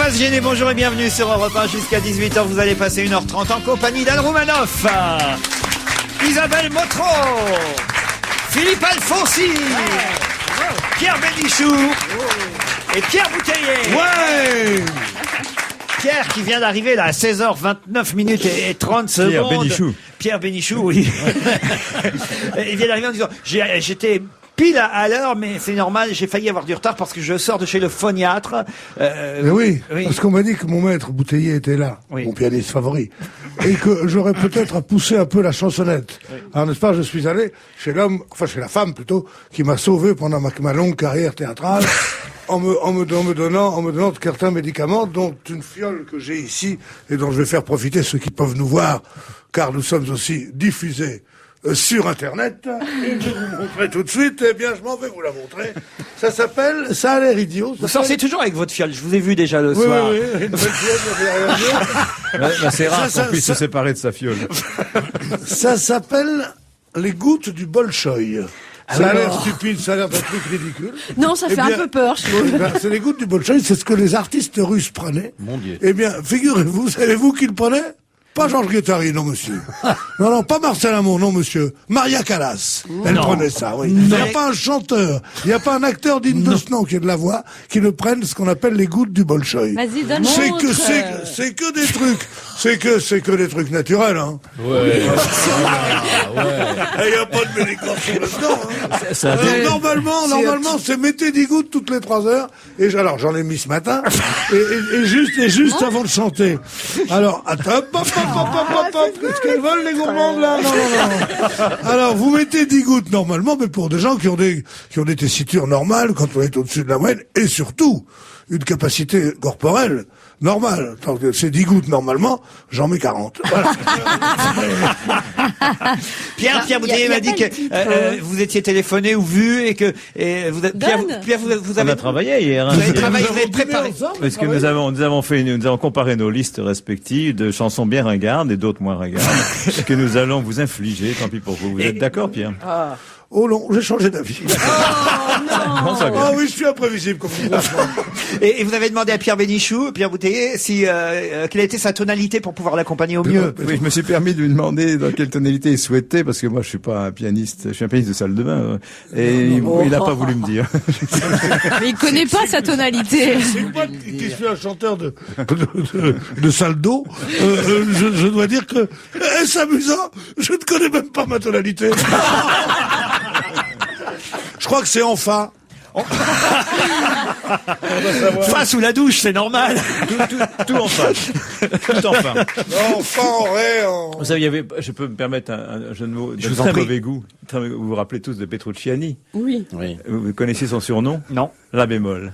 pas se gêner, bonjour et bienvenue sur Europe 1 jusqu'à 18h. Vous allez passer 1h30 en compagnie d'Anne Roumanoff, Isabelle Motro, Philippe Alfonsi, Pierre Bénichou et Pierre Bouteiller. Ouais. Pierre qui vient d'arriver là à 16h29 minutes et 30 secondes. Pierre Bénichou. Pierre Bénichou, oui. Il vient d'arriver en disant j'étais pile à l'heure, mais c'est normal, j'ai failli avoir du retard parce que je sors de chez le phoniatre. Mais oui, parce qu'on m'a dit que mon maître Bouteiller était là, mon pianiste favori, et que j'aurais peut-être à pousser un peu la chansonnette. Oui. Alors n'est-ce pas, je suis allé chez l'homme, enfin chez la femme plutôt, qui m'a sauvé pendant ma longue carrière théâtrale, en me donnant certains médicaments, dont une fiole que j'ai ici, et dont je vais faire profiter ceux qui peuvent nous voir, car nous sommes aussi diffusés sur Internet, et je vais vous montrer tout de suite, eh bien je m'en vais vous la montrer. Ça s'appelle, ça a l'air idiot. Vous sortez toujours avec votre fiole, je vous ai vu déjà le soir. Oui, une belle fiole, j'avais rien dit. C'est rare qu'on puisse se séparer de sa fiole. Ça s'appelle les gouttes du Bolchoï. Ça a l'air stupide, ça a l'air d'un truc ridicule. Non, ça fait un peu peur, je trouve. C'est les gouttes du Bolchoï, c'est ce que les artistes russes prenaient. Mon Dieu. Eh bien, figurez-vous, savez-vous qui le prenait? Pas Georges Guettari, non monsieur. Non, pas Marcel Amont, non monsieur. Maria Callas, elle prenait ça, oui. Il n'y a pas un chanteur, il n'y a pas un acteur digne de ce nom qui ait de la voix, qui ne prenne ce qu'on appelle les gouttes du Bolchoï. Vas-y, donne c'est que des trucs, c'est que des trucs naturels, hein. Ouais. Il n'y a pas de médicaments là-dedans, hein. Normalement, c'est mettez 10 gouttes toutes les 3 heures. Et alors, j'en ai mis ce matin. Et juste avant de chanter. Alors, attends, qu'est-ce qu'elles veulent, les gourmandes, là? Non. Alors, vous mettez 10 gouttes normalement, mais pour des gens qui ont des tessitures normales, quand on est au-dessus de la moyenne, et surtout, une capacité corporelle normale. Donc, c'est 10 gouttes normalement, j'en mets 40. Voilà. Pierre Bouteiller m'a dit que vous étiez téléphoné ou vu et que Pierre, vous avez travaillé hier. Vous avez travaillé, vous avez préparé. Parce que nous avons comparé nos listes respectives de chansons bien ringardes et d'autres moins ringardes que nous allons vous infliger. Tant pis pour vous. Vous êtes d'accord, Pierre? Oh non, j'ai changé d'avis. Oh oui, je suis imprévisible comme vous. Et vous avez demandé à Pierre Bénichou, Pierre Bouteiller, quelle a été sa tonalité pour pouvoir l'accompagner au mieux. Oui, je me suis permis de lui demander dans quelle tonalité il souhaitait, parce que moi je suis pas un pianiste, je suis un pianiste de salle de bain, et il n'a pas voulu me dire. Mais il connaît pas sa tonalité. C'est moi qui suis un chanteur de salle d'eau, je dois dire que, est-ce amusant? Je ne connais même pas ma tonalité. Je crois que c'est en fa. Fa sous la douche, c'est normal. Tout en fa. Tout en fa. Non, fa en ré. Vous savez, je peux me permettre un jeu de mots de très mauvais goût. Vous vous rappelez tous de Petrucciani? Oui. Vous connaissez son surnom? Non. La bémol.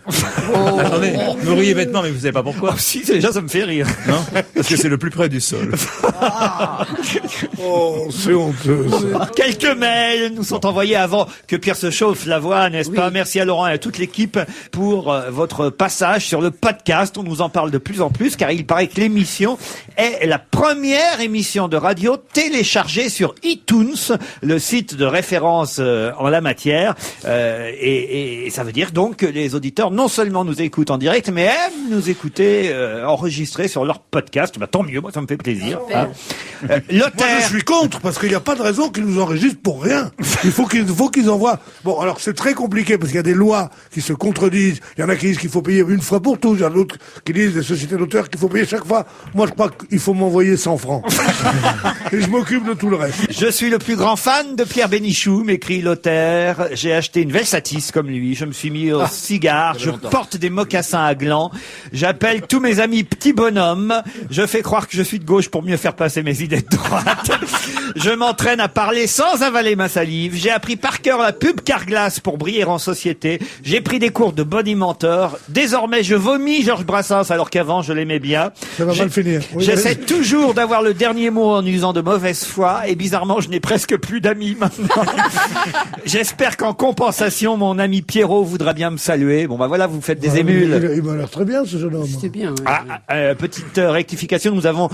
Attendez, vous riez bêtement, mais vous savez pas pourquoi? Oh, si, déjà, ça me fait rire. Non? Parce que c'est le plus près du sol. Oh, c'est honteux. Quelques mails nous sont envoyés avant que Pierre se chauffe la voix, n'est-ce pas? Merci à Laurent et à toute l'équipe pour votre passage sur le podcast. On nous en parle de plus en plus, car il paraît que l'émission est la première émission de radio téléchargée sur iTunes, le site de référence en la matière. Et ça veut dire donc que les auditeurs non seulement nous écoutent en direct, mais aiment nous écouter enregistrés sur leur podcast. Bah, tant mieux, moi ça me fait plaisir. Moi je suis contre, parce qu'il n'y a pas de raison qu'ils nous enregistrent pour rien. Il faut qu'ils envoient. Bon, alors c'est très compliqué, parce qu'il y a des lois qui se contredisent. Il y en a qui disent qu'il faut payer une fois pour tout. Il y en a d'autres qui disent, des sociétés d'auteurs, qu'il faut payer chaque fois. Moi je crois qu'il faut m'envoyer 100 francs. Et je m'occupe de tout le reste. Je suis le plus grand fan de Pierre Bénichou, m'écrit l'auteur. J'ai acheté une Velsatis comme lui. Je me suis mis au cigare. Je porte des mocassins à gland. J'appelle tous mes amis petits bonhommes. Je fais croire que je suis de gauche pour mieux faire passer mes idées de droite. Je m'entraîne à parler sans avaler ma salive. J'ai appris par cœur la pub Carglass pour briller en société. J'ai pris des cours de body mentor. Désormais, je vomis Georges Brassens alors qu'avant, je l'aimais bien. Ça va mal finir. Oui, j'essaie toujours d'avoir le dernier mot en usant de mauvaise foi et bizarrement, je n'ai presque plus d'amis maintenant. J'espère qu'en compensation, mon ami Pierrot voudra bien me saluer. Bon, bah voilà, vous faites des émules. Il m'a l'air très bien, ce jeune homme. C'est bien. Ouais. Petite rectification, nous avons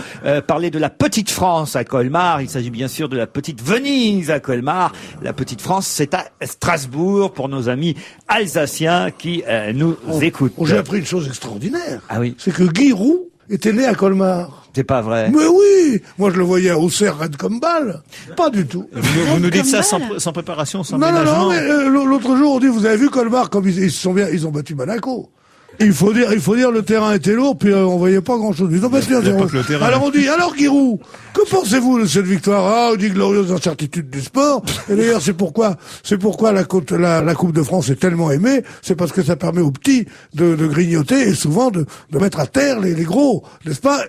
parlé de la petite France à Colmar. Il s'agit bien sûr, de la petite Venise à Colmar. La petite France, c'est à Strasbourg pour nos amis alsaciens qui nous écoutent. J'ai appris une chose extraordinaire. Ah oui. C'est que Guy Roux était né à Colmar. C'est pas vrai. Mais oui! Moi, je le voyais à Auxerre, raide comme balle. Pas du tout. Vous nous dites ça sans préparation, sans ménagement. Non, mais l'autre jour, on dit, vous avez vu Colmar, comme ils ont battu Monaco. Il faut dire, le terrain était lourd, puis on voyait pas grand chose. Ils ont battu 1-0. Alors on dit, alors Giroud, que pensez-vous de cette victoire? Ah, on dit glorieuse incertitude du sport. Et d'ailleurs, c'est pourquoi la Coupe de France est tellement aimée, c'est parce que ça permet aux petits de grignoter et souvent de mettre à terre les gros, n'est-ce pas?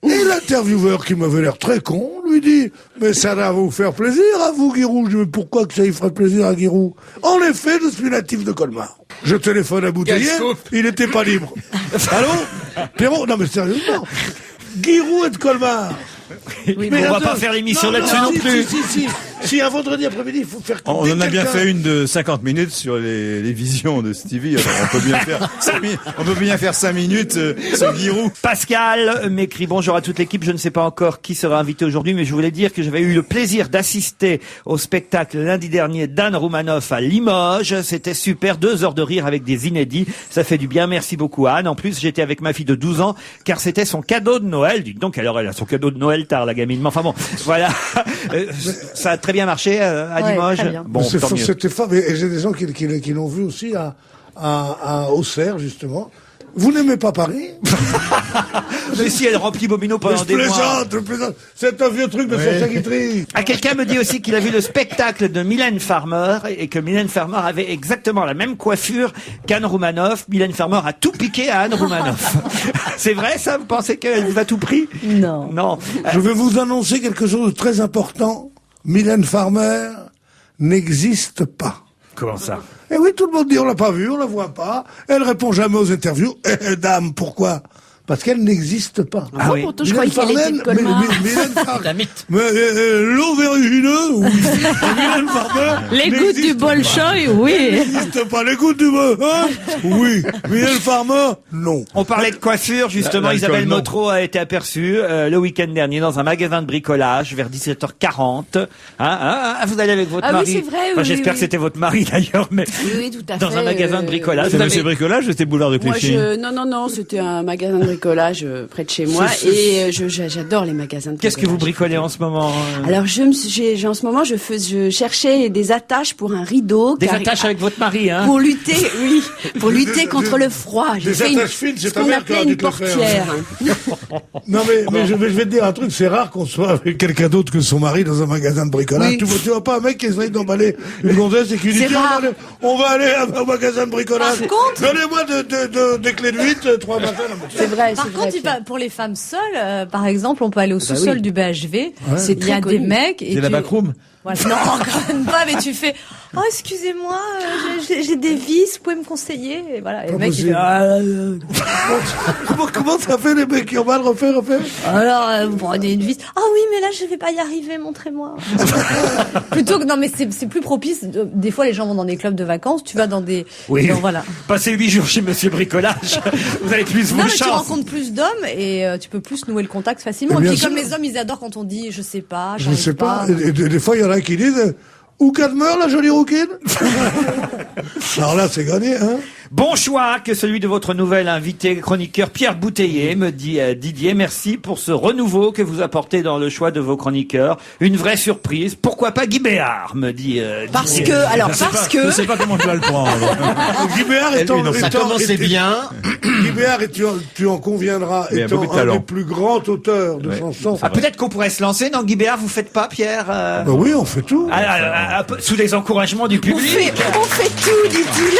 Et l'intervieweur, qui m'avait l'air très con, lui dit, mais ça va vous faire plaisir à vous, Giroud. Je dis, mais pourquoi que ça y ferait plaisir à Giroud? En effet, je suis natif de Colmar. Je téléphone à Bouteiller, il n'était pas libre. Allô? Pierrot? Non mais sérieusement. Giroud est de Colmar. Oui, mais on va pas faire l'émission là-dessus non plus. Si, un vendredi après-midi, il faut faire... On en a bien fait une de 50 minutes sur les visions de Stevie. Alors on peut bien faire 5 minutes sur Giroud. Pascal m'écrit: bonjour à toute l'équipe. Je ne sais pas encore qui sera invité aujourd'hui, mais je voulais dire que j'avais eu le plaisir d'assister au spectacle lundi dernier d'Anne Roumanoff à Limoges. C'était super, 2 heures de rire avec des inédits. Ça fait du bien. Merci beaucoup Anne. En plus, j'étais avec ma fille de 12 ans, car c'était son cadeau de Noël. Dites donc, alors elle a son cadeau de Noël tard, la gamine. Mais enfin bon, voilà. Ça a très bien marché à Limoges. Très bien. Bon, c'était fort. Et j'ai des gens qui l'ont vu aussi à Auxerre, justement. Vous n'aimez pas Paris? Mais si elle remplit Bobino pendant des mois. Je plaisante. C'est un vieux truc de Sacha Guitry. Ah, quelqu'un me dit aussi qu'il a vu le spectacle de Mylène Farmer et que Mylène Farmer avait exactement la même coiffure qu'Anne Roumanoff. Mylène Farmer a tout piqué à Anne Roumanoff. C'est vrai, ça? Vous pensez qu'elle vous a tout pris? Non. Non. Je vais vous annoncer quelque chose de très important. Mylène Farmer n'existe pas. Comment ça? Eh oui, tout le monde dit on l'a pas vue, on la voit pas. Elle répond jamais aux interviews. Dame, pourquoi? Parce qu'elle n'existe pas. Ah oui. Pourtant, je croyais qu'elle était de Colmar. L'auvergneux, oui. Mylène Farmer. Les gouttes du Bolchoï, oui. N'existe pas. Les gouttes du hein? Oui. Mylène Farmer, non. On parlait de coiffure, justement. Isabelle Motro a été aperçue le week-end dernier dans un magasin de bricolage vers 17h40. Vous allez avec votre mari? Oui, c'est vrai. Enfin, j'espère que c'était votre mari d'ailleurs, mais oui, tout à fait. Dans un magasin de bricolage. C'est Monsieur Bricolage ou c'était Boulevard de Clichy? Non, c'était un magasin de bricolage près de chez moi et j'adore les magasins de bricolage. Qu'est-ce que vous bricolez en ce moment? Alors en ce moment je cherchais des attaches pour un rideau. Des attaches avec votre mari, hein? Pour lutter contre le froid. Des attaches fines, c'est ta mère qui a dû te le faire. Non mais je vais te dire un truc, c'est rare qu'on soit avec quelqu'un d'autre que son mari dans un magasin de bricolage. Oui. Tu vois pas un mec qui essaye d'emballer une gonzesse et qui dit on va aller au magasin de bricolage. Par contre, donnez-moi des clés de 8, 3 matins. C'est vrai. Par contre, pour les femmes seules, par exemple, on peut aller au sous-sol du BHV. C'est Il y a des mecs. C'est la backroom. Voilà. Non, quand même pas, mais tu fais, oh, excusez-moi, j'ai des vis, vous pouvez me conseiller? Et voilà. Et le mec, il fait, comment ça fait les mecs qui ont mal refait? alors, vous prenez une vis. Ah oui, mais là, je vais pas y arriver, montrez-moi. Plutôt que, non, mais c'est plus propice. Des fois, les gens vont dans des clubs de vacances, tu vas dans des, voilà. Passez 8 jours chez Monsieur Bricolage. Vous avez plus vos Non, mais chances. tu rencontres plus d'hommes et tu peux plus nouer le contact facilement. Et puis, comme les hommes, ils adorent quand on dit, je sais pas, je sais pas. Et des fois, il y en a qui disent, où qu'elle meurt, la jolie rouquine? Alors là, c'est gagné, hein? Bon choix que celui de votre nouvel invité chroniqueur Pierre Bouteiller, me dit Didier. Merci pour ce renouveau que vous apportez dans le choix de vos chroniqueurs. Une vraie surprise. Pourquoi pas Guy Béard, me dit Parce Didier. Je sais pas comment tu vas le prendre. Guy Béard étant ça commençait bien. Guy Béard, tu en conviendras, étant un des plus grands auteurs de chansons. Peut-être qu'on pourrait se lancer dans Guy Béard. Vous faites pas, Pierre? Oui, on fait tout. Sous les encouragements du public. On fait tout, dit-il.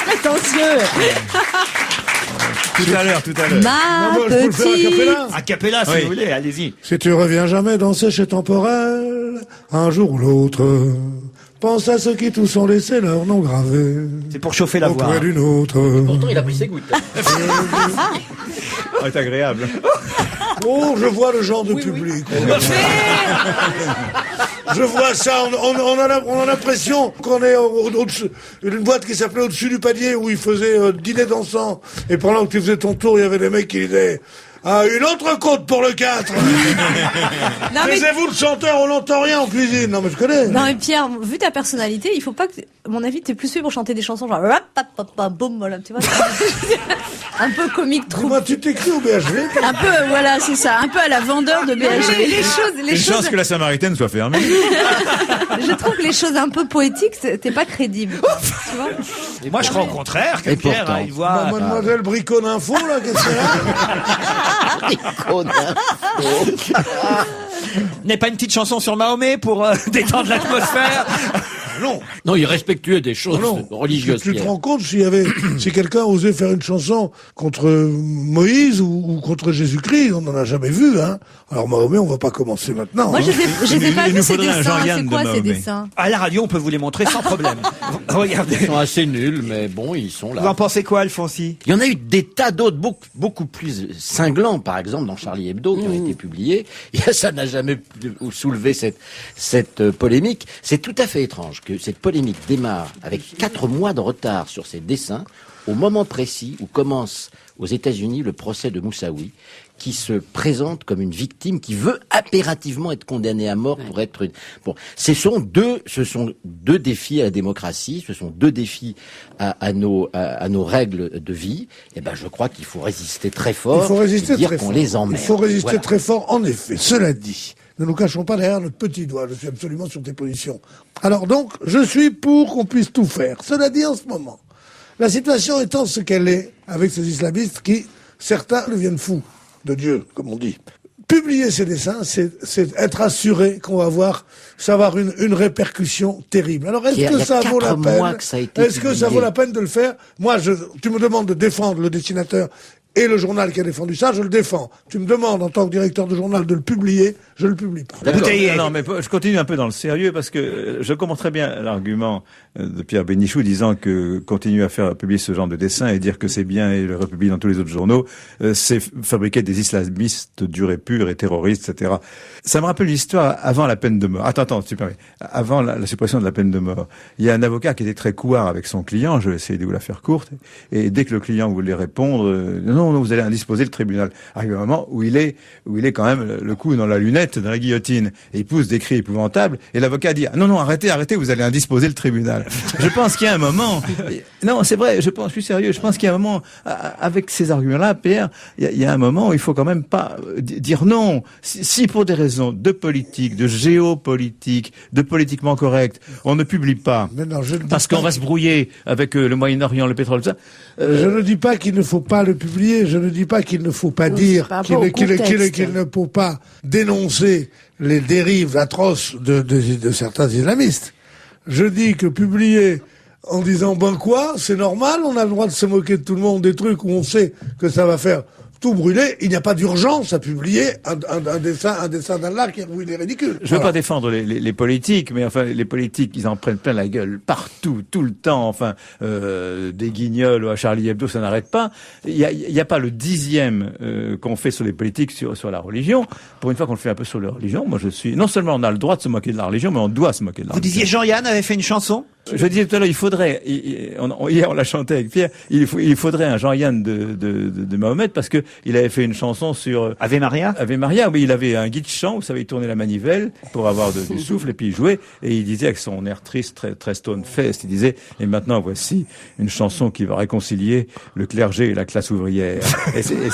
Prétentieux. Tout à l'heure. Ma petite. A cappella, si vous voulez, allez-y. Si tu reviens jamais danser chez Temporel, un jour ou l'autre, pense à ceux qui tous ont laissé leur nom gravé. C'est pour chauffer la voix. Auprès d'une autre. Pourtant, il a pris ses gouttes. C'est agréable. Oh, je vois le genre de public. Je vois ça, on a l'impression qu'on est au-dessus, une boîte qui s'appelait Au-dessus du panier où ils faisaient dîner dansant. Et pendant que tu faisais ton tour, il y avait des mecs qui disaient, Ah, une autre côte pour le 4. Non, mais... Taisez-vous le chanteur, on n'entend rien en cuisine. Non, mais je connais. Non, mais Pierre, vu ta personnalité, il faut pas que, à mon avis, t'es plus fait pour chanter des chansons genre, boum, voilà, tu vois. Un peu comique, trop. Moi, tu t'écris au BHV. Un peu, voilà, c'est ça, un peu à la vendeur de BHV. Une chance que la Samaritaine soit fermée. Je trouve que les choses un peu poétiques, t'es pas crédible. Tu vois. Et moi, je crois au contraire que Et Pierre, pourtant. il voit... Mademoiselle Bricone Info, là, qu'est-ce que c'est là? N'est pas une petite chanson sur Mahomet pour détendre l'atmosphère? Non. Non, il est respectueux des choses religieuses. Tu te rends compte si quelqu'un osait faire une chanson contre Moïse ou contre Jésus-Christ, on n'en a jamais vu, hein. Alors Mahomet, on va pas commencer maintenant. Moi, hein. je les ai pas Il vus, nous ces faudrait un dessins. Jean-Yann C'est de quoi, ces Mahomet. dessins? À la radio, on peut vous les montrer sans problème. Regardez. Ils sont assez nuls, mais bon, ils sont là. Vous en pensez quoi, Alfonsi? Il y en a eu des tas d'autres, beaucoup plus cinglants, par exemple, dans Charlie Hebdo, qui ont été publiés. Et ça n'a jamais soulevé cette polémique. C'est tout à fait étrange que cette polémique démarre avec 4 mois de retard sur ces dessins, au moment précis où commence aux États-Unis le procès de Moussaoui, qui se présente comme une victime qui veut impérativement être condamnée à mort pour être une... Bon, ce sont deux défis à la démocratie, ce sont 2 défis à nos règles de vie. Et ben, je crois qu'il faut résister très fort. Il faut résister et dire très qu'on fort. les emmerde. Il faut résister Voilà. très fort, en effet. Cela dit, ne nous cachons pas derrière notre petit doigt. Je suis absolument sur tes positions. Alors donc, je suis pour qu'on puisse tout faire. Cela dit, en ce moment, la situation étant ce qu'elle est, avec ces islamistes qui, certains deviennent fous de Dieu, comme on dit. Publier ces dessins, c'est être assuré qu'on va avoir une répercussion terrible. Alors, est-ce que ça vaut la peine? Est-ce que ça vaut la peine de le faire? Moi, tu me demandes de défendre le dessinateur et le journal qui a défendu ça, je le défends. Tu me demandes, en tant que directeur de journal, de le publier, je le publie pas. Non, mais je continue un peu dans le sérieux parce que je comprends très bien l'argument de Pierre Bénichou disant que continuer à faire publier ce genre de dessin et dire que c'est bien et le republier dans tous les autres journaux, c'est fabriquer des islamistes durs et purs et terroristes, etc. Ça me rappelle l'histoire avant la peine de mort. Attends, tu permets. Avant la suppression de la peine de mort, il y a un avocat qui était très couard avec son client. Je vais essayer de vous la faire courte. Et dès que le client voulait répondre, non, vous allez indisposer le tribunal. Arrive un moment où il est quand même le cou dans la lunette, dans la guillotine. Et il pousse des cris épouvantables. Et l'avocat dit, non, arrêtez, vous allez indisposer le tribunal. Je pense qu'il y a un moment, non, c'est vrai, je suis sérieux, je pense qu'il y a un moment, avec ces arguments-là, Pierre, il y a un moment où il faut quand même pas dire non. Si pour des raisons de politique, de géopolitique, de politiquement correct, on ne publie pas, parce qu'on va se brouiller avec le Moyen-Orient, le pétrole, tout ça. Je ne dis pas qu'il ne faut pas le publier, je ne dis pas qu'il ne faut pas dire, qu'il ne faut pas dénoncer les dérives atroces de certains islamistes. Je dis que publier en disant c'est normal, on a le droit de se moquer de tout le monde, des trucs où on sait que ça va faire tout brûler, il n'y a pas d'urgence à publier un dessin d'Allah qui est ridicule. Je veux pas défendre les politiques, mais enfin les politiques, ils en prennent plein la gueule partout, tout le temps. Enfin, des guignols à Charlie Hebdo, ça n'arrête pas. Il y a pas le 10e qu'on fait sur les politiques sur la religion. Pour une fois qu'on le fait un peu sur la religion, moi je suis non seulement on a le droit de se moquer de la religion, mais on doit se moquer de la religion. Vous disiez Jean-Yann avait fait une chanson? Je disais tout à l'heure, il faudrait, hier on l'a chanté avec Pierre, il faudrait un Jean-Yann de Mahomet parce que il avait fait une chanson sur Ave Maria. Ave Maria, oui, il avait un guide chant, vous savez, il tournait la manivelle pour avoir du souffle et puis il jouait et il disait avec son air triste, très, très stone fest, il disait, et maintenant voici une chanson qui va réconcilier le clergé et la classe ouvrière. Et c'était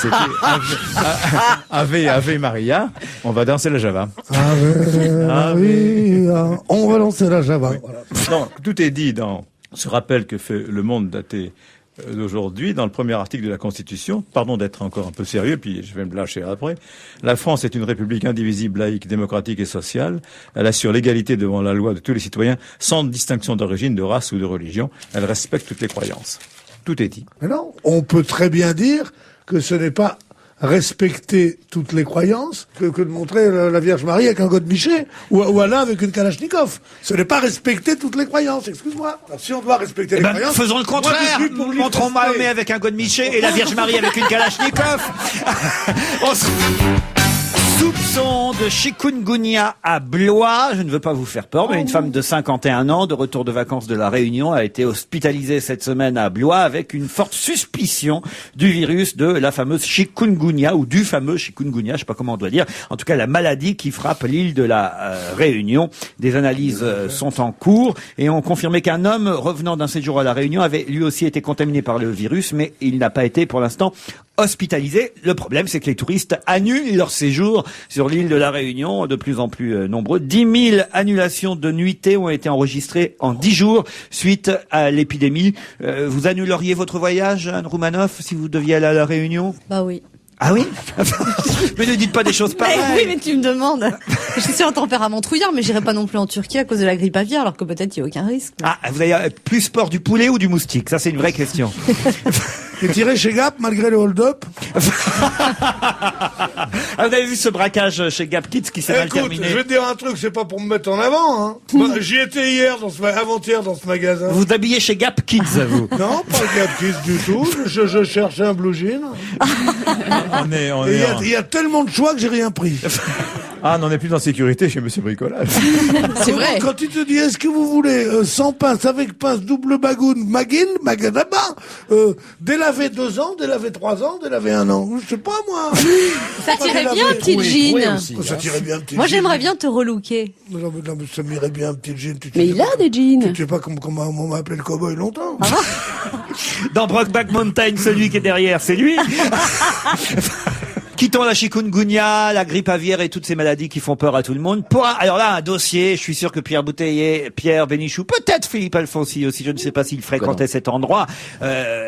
Ave Maria, on va danser la Java. Ave Maria, on va danser la Java. Oui. Voilà. Non, tout est dit dans ce rappel que fait Le Monde daté d'aujourd'hui, dans le premier article de la Constitution. Pardon d'être encore un peu sérieux, puis je vais me lâcher après. La France est une république indivisible, laïque, démocratique et sociale. Elle assure l'égalité devant la loi de tous les citoyens, sans distinction d'origine, de race ou de religion. Elle respecte toutes les croyances. Tout est dit. Mais non, on peut très bien dire que ce n'est pas respecter toutes les croyances que de montrer la Vierge Marie avec un godemiché ou Alain avec une Kalachnikov. Ce n'est pas respecter toutes les croyances, excuse-moi. Alors, si on doit respecter les croyances... Faisons le contraire. Montrons Mahomet avec un godemiché et la Vierge Marie avec une Kalachnikov. Soupçon de chikungunya à Blois. Je ne veux pas vous faire peur, mais une femme de 51 ans, de retour de vacances de la Réunion, a été hospitalisée cette semaine à Blois avec une forte suspicion du virus de la fameuse chikungunya ou du fameux chikungunya, je sais pas comment on doit dire. En tout cas, la maladie qui frappe l'île de la Réunion. Des analyses sont en cours et ont confirmé qu'un homme revenant d'un séjour à la Réunion avait lui aussi été contaminé par le virus, mais il n'a pas été pour l'instant hospitalisés. Le problème, c'est que les touristes annulent leur séjour sur l'île de la Réunion, de plus en plus nombreux. 10 000 annulations de nuitées ont été enregistrées en 10 jours suite à l'épidémie. Vous annuleriez votre voyage, Anne Roumanoff, si vous deviez aller à la Réunion? Bah oui. Ah oui? Mais ne dites pas des choses pareilles. Oui, mais tu me demandes. Je suis un tempérament trouillard, mais j'irai pas non plus en Turquie à cause de la grippe aviaire, alors que peut-être il y a aucun risque. Ah, vous avez plus peur du poulet ou du moustique? Ça, c'est une vraie question. Et tiré chez Gap malgré le hold-up. Ah, vous avez vu ce braquage chez Gap Kids qui s'est mal terminé? Je vais te dire un truc, c'est pas pour me mettre en avant, hein. Bah, j'y étais hier, avant-hier, dans ce magasin. Vous vous habillez chez Gap Kids, vous? Non, pas Gap Kids du tout. Je cherchais un blue jean. Il y a tellement de choix que j'ai rien pris. Ah, on n'est plus en sécurité chez Monsieur Bricolage. C'est vrai. Quand il te dit, est-ce que vous voulez sans pince, avec pince, double bagoune, magadaba, délavé 2 ans, délavé 3 ans, délavé 1 an. Je sais pas, moi. Ça tirait bien, un petit jean. Ça tirait bien, un petit jean. Moi, j'aimerais bien te relooker. Non, mais ça m'irait bien, un petit jean. Mais il a des jeans. Tu sais pas comment on m'a appelé le cowboy longtemps. Dans Brokeback Mountain, celui qui est derrière, c'est lui. Quittons la chikungunya, la grippe aviaire et toutes ces maladies qui font peur à tout le monde. Alors là, un dossier, je suis sûr que Pierre Bouteiller, Pierre Bénichou, peut-être Philippe Alfonsi aussi, je ne sais pas s'il fréquentait cet endroit,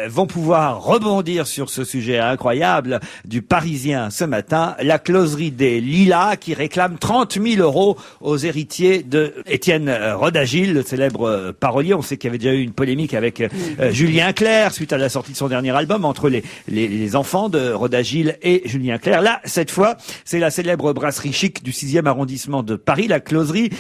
vont pouvoir rebondir sur ce sujet incroyable du Parisien ce matin, la closerie des Lilas qui réclame 30 000 € aux héritiers de Étienne Rodagil, le célèbre parolier. On sait qu'il y avait déjà eu une polémique avec Julien Clerc suite à la sortie de son dernier album entre les enfants de Rodagil et Julien Clerc. Là, cette fois, c'est la célèbre brasserie chic du 6e arrondissement de Paris, la closerie,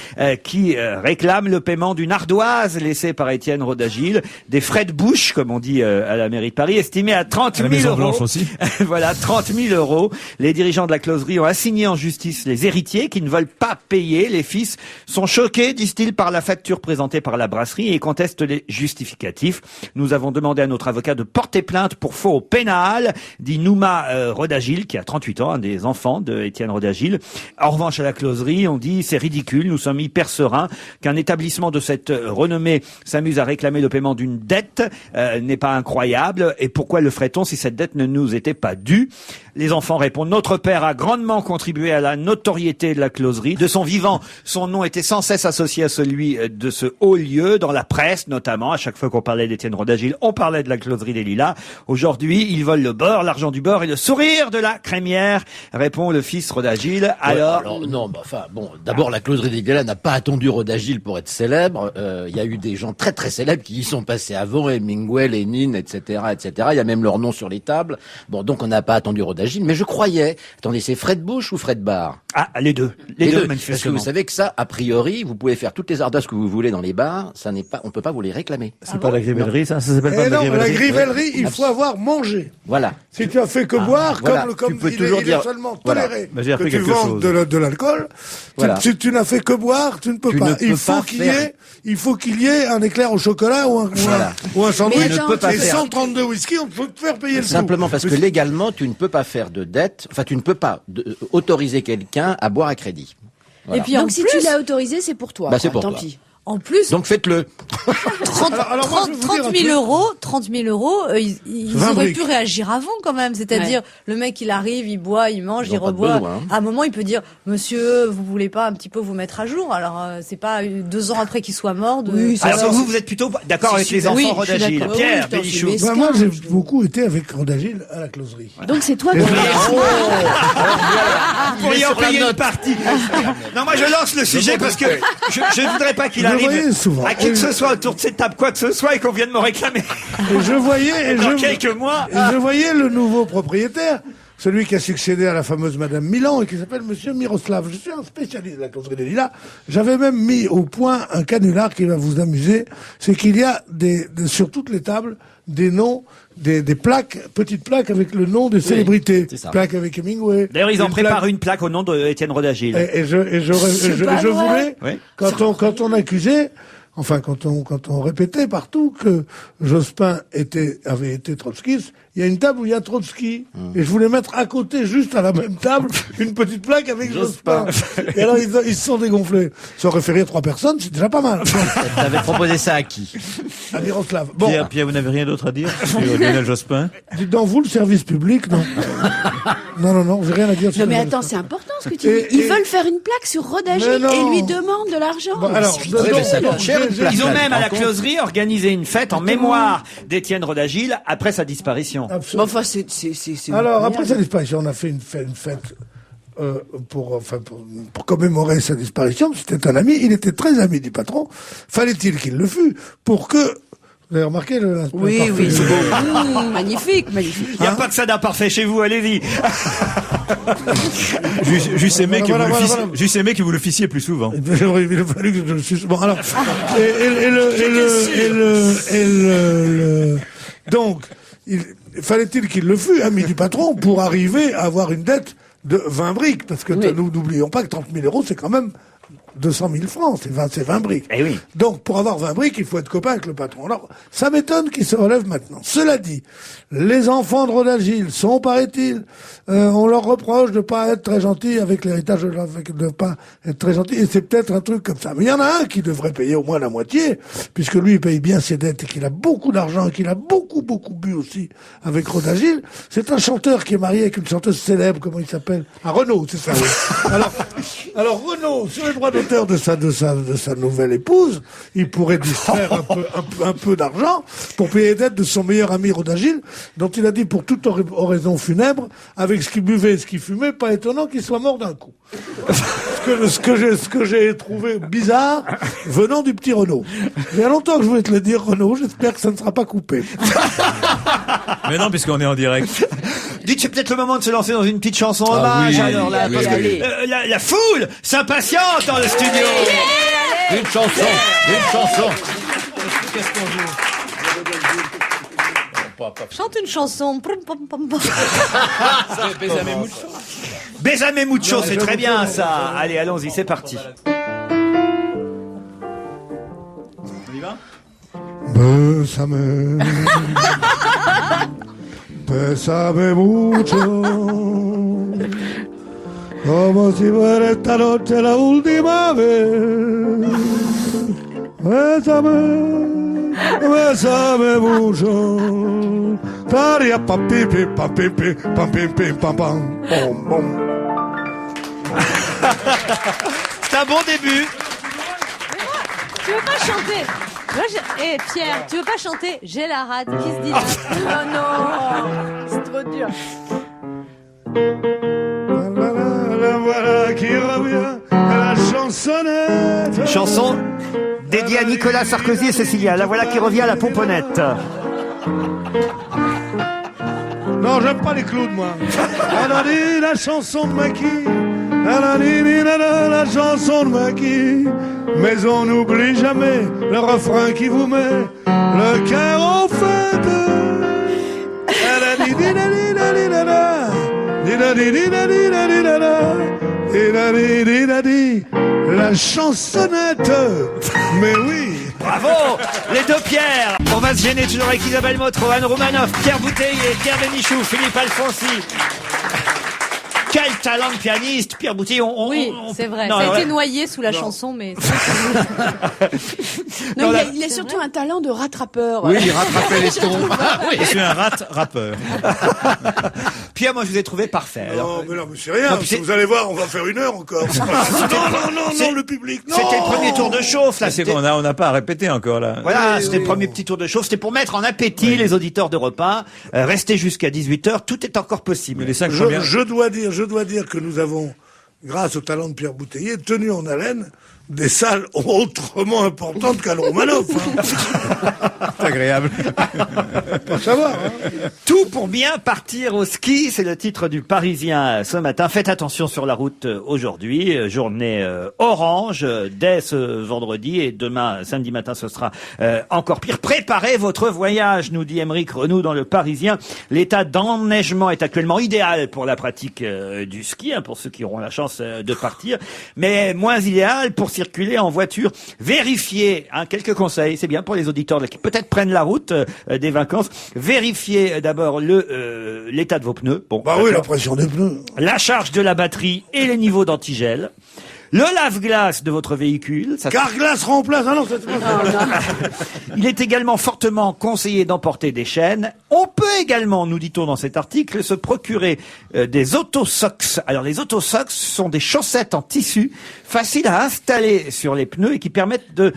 qui réclame le paiement d'une ardoise laissée par Étienne Rodagil, des frais de bouche, comme on dit à la mairie de Paris, estimés à 30 000 €. Aussi. Voilà, 30 000 €. Les dirigeants de la closerie ont assigné en justice les héritiers qui ne veulent pas payer. Les fils sont choqués, disent-ils, par la facture présentée par la brasserie et contestent les justificatifs. Nous avons demandé à notre avocat de porter plainte pour faux au pénal, dit Nouma Rodagil, qui a 38 ans, un des enfants de Étienne Rodagil. En revanche, à la closerie, on dit c'est ridicule, nous sommes hyper sereins qu'un établissement de cette renommée s'amuse à réclamer le paiement d'une dette n'est pas incroyable. Et pourquoi le ferait-on si cette dette ne nous était pas due? Les enfants répondent, notre père a grandement contribué à la notoriété de la closerie. De son vivant, son nom était sans cesse associé à celui de ce haut lieu, dans la presse notamment. À chaque fois qu'on parlait d'Étienne Rodagil, on parlait de la closerie des Lilas. Aujourd'hui, ils veulent le beurre, l'argent du beurre et le sourire de la crémière, répond le fils Rodagil. Alors non, d'abord, la closerie des Lilas n'a pas attendu Rodagil pour être célèbre. Il y a eu des gens très très célèbres qui y sont passés avant, Hemingway, Lénine, etc., etc. Il y a même leur nom sur les tables. Bon, donc on n'a pas attendu Rodagil. Mais je croyais, attendez, c'est frais de bouche ou frais de bar? Ah, les deux. Les deux, manifestement. Parce que vous savez que ça, a priori, vous pouvez faire toutes les ardasses que vous voulez dans les bars, on peut pas vous les réclamer. C'est pas la grivellerie, ça s'appelle pas la grivellerie. La grivellerie, il faut avoir mangé. Voilà. Si tu as fait que boire, voilà. comme tu peux il toujours est dire, seulement voilà. toléré que tu vendes de l'alcool, voilà. Si tu n'as fait que boire, tu ne peux pas. Il faut qu'il y ait un éclair au chocolat ou un sandwich. Et 132 whisky, on peut te faire payer le Simplement parce que légalement, tu ne peux pas faire de dette, enfin tu ne peux pas autoriser quelqu'un à boire à crédit. Voilà. Et puis donc si tu l'as autorisé, c'est pour toi. Bah, c'est pour tant toi. pis. En plus, donc faites-le. 30 000 €, ils auraient pu réagir avant quand même. C'est-à-dire, le mec, il arrive, il boit, il mange, il reboit. À un moment, il peut dire, monsieur, vous voulez pas un petit peu vous mettre à jour? Alors, c'est pas 2 ans après qu'il soit mort. Alors, vous êtes plutôt d'accord avec les enfants Rodagil. Pierre Bénichou. Moi, j'ai beaucoup été avec Rodagil à la closerie. Donc, c'est toi qui... Vous pourriez en payer une partie. Non, moi, je lance le sujet parce que je ne voudrais pas qu'il arrive à qui que ce soit autour de cette table, quoi que ce soit, et qu'on vienne me réclamer. Et je voyais, dans quelques mois. Et je voyais le nouveau propriétaire celui qui a succédé à la fameuse Madame Milan et qui s'appelle Monsieur Miroslav. Je suis un spécialiste de la causerie des lilas. J'avais même mis au point un canular qui va vous amuser. C'est qu'il y a sur toutes les tables des noms, des plaques, petites plaques avec le nom des célébrités. Plaques avec Hemingway. D'ailleurs, ils en préparent une plaque au nom d'Étienne Rodagil. Et je voulais, quand on accusait, enfin, quand on répétait partout que Jospin avait été trotskiste, il y a une table où il y a Trotsky. Et je voulais mettre à côté, juste à la même table, une petite plaque avec Jospin. Et alors, ils se sont dégonflés. Ça aurait fait rire 3 personnes, c'est déjà pas mal. T'avais proposé ça à qui? À Miroslav. Bon. Pierre, vous n'avez rien d'autre à dire sur Lionel Jospin? Dites donc, vous, le service public, non? Non, j'ai rien à dire sur Non, mais attends, c'est important ce que tu dis. Ils veulent faire une plaque sur Rodagil et lui demandent de l'argent. Bon, alors, ils ont même à la closerie organisé une fête en mémoire d'Étienne Rodagil après sa disparition. Bon, enfin, c'est alors, après sa disparition, on a fait une fête pour commémorer sa disparition. C'était un ami, il était très ami du patron. Fallait-il qu'il le fût pour que... Vous avez remarqué le... Oui, c'est beau. Magnifique. Il n'y a pas que ça d'imparfait chez vous, allez-y. Juste aimé que vous le fissiez plus souvent. Il a fallu que je le suce. Bon, alors... Donc, fallait-il qu'il le fût, ami du patron, pour arriver à avoir une dette de 20 briques. Parce que nous n'oublions pas que 30 000 euros, c'est quand même 200 000 francs, c'est 20 briques. Eh oui. Donc, pour avoir 20 briques, il faut être copain avec le patron. Alors, ça m'étonne qu'il se relève maintenant. Cela dit, les enfants de Rodagil sont, paraît-il, on leur reproche de pas être très gentils avec l'héritage, de pas être très gentils, et c'est peut-être un truc comme ça. Mais il y en a un qui devrait payer au moins la moitié, puisque lui, il paye bien ses dettes et qu'il a beaucoup d'argent et qu'il a beaucoup bu aussi avec Rodagil. C'est un chanteur qui est marié avec une chanteuse célèbre, comment il s'appelle? Ah, Renaud, c'est ça, oui. Alors Renaud, sur les droits d'auteur de sa nouvelle épouse, il pourrait distraire un peu d'argent pour payer les dettes de son meilleur ami Rodagil, dont il a dit pour toute oraison funèbre, avec ce qu'il buvait et ce qu'il fumait, pas étonnant qu'il soit mort d'un coup. Ce que j'ai trouvé bizarre venant du petit Renaud. Il y a longtemps que je voulais te le dire, Renaud, j'espère que ça ne sera pas coupé. Mais non, puisqu'on est en direct. Dites, c'est peut-être le moment de se lancer dans une petite chanson hommage, parce que la foule s'impatiente dans le studio. Une chanson. Qu'est-ce qu'on joue? Chante une chanson. Bésame mucho, c'est très bien ça. Allez, allons-y, c'est parti. On y va? Bésame mucho, como si fuera esta noche la última vez. Bésame mucho. Taria pam pim pim pam pim pim pam pim pim pam pam bom bom. C'est un bon début. Tu veux pas chanter? Pierre, tu veux pas chanter J'ai la rate qui se dit là? Oh non, c'est trop dur. Voilà qui revient à la chansonnette. Chanson dédiée à Nicolas Sarkozy et Cécilia. La voilà qui revient à la pomponnette. Non, j'aime pas les clowns, moi. Elle a dit la chanson de Maki. Elle a dit la chanson de Maki. Mais on n'oublie jamais le refrain qui vous met le cœur au feu. Elle a dit la chansonnette. Mais oui. Bravo, les deux Pierre. On va se gêner toujours avec Isabelle Motro, Anne Romanoff, Pierre Bouteiller, Pierre Bénichou, Philippe Alfonsi. Quel talent de pianiste, Pierre Bouteiller. Oui, c'est vrai. Ça a été noyé sous la chanson, mais... Non, il a surtout un talent de rattrapeur. Oui, il rattrapait les tons. Je suis un rappeur. Pierre, moi, je vous ai trouvé parfait. Alors, mais c'est rien. Non, vous allez voir, on va faire 1 heure encore. non, le public, non. C'était le premier tour de chauffe, là. C'est bon, on n'a pas à répéter encore, là. Voilà, c'était le premier petit tour de chauffe. C'était pour mettre en appétit les auditeurs d'Europe 1. Restez jusqu'à 18h. Tout est encore possible. Les 5 je dois dire que nous avons, grâce au talent de Pierre Bouteiller, tenu en haleine des salles autrement importantes qu'à Romanov. C'est agréable. Pour savoir. Hein. Tout pour bien partir au ski, c'est le titre du Parisien ce matin. Faites attention sur la route aujourd'hui, journée orange dès ce vendredi et demain, samedi matin, ce sera encore pire. Préparez votre voyage, nous dit Aymeric Renou dans le Parisien. L'état d'enneigement est actuellement idéal pour la pratique du ski, hein, pour ceux qui auront la chance de partir, mais moins idéal pour circuler en voiture. Vérifiez, hein, quelques conseils, c'est bien pour les auditeurs qui peut-être prennent la route des vacances. Vérifiez d'abord l'état de vos pneus. Bon, bah oui, la pression des pneus. La charge de la batterie et les niveaux d'antigel. Le lave-glace de votre véhicule. Carglass remplace. Ah non, c'est Il est également fortement conseillé d'emporter des chaînes. On peut également, nous dit-on dans cet article, se procurer des autosocks. Alors les autosocks sont des chaussettes en tissu faciles à installer sur les pneus et qui permettent de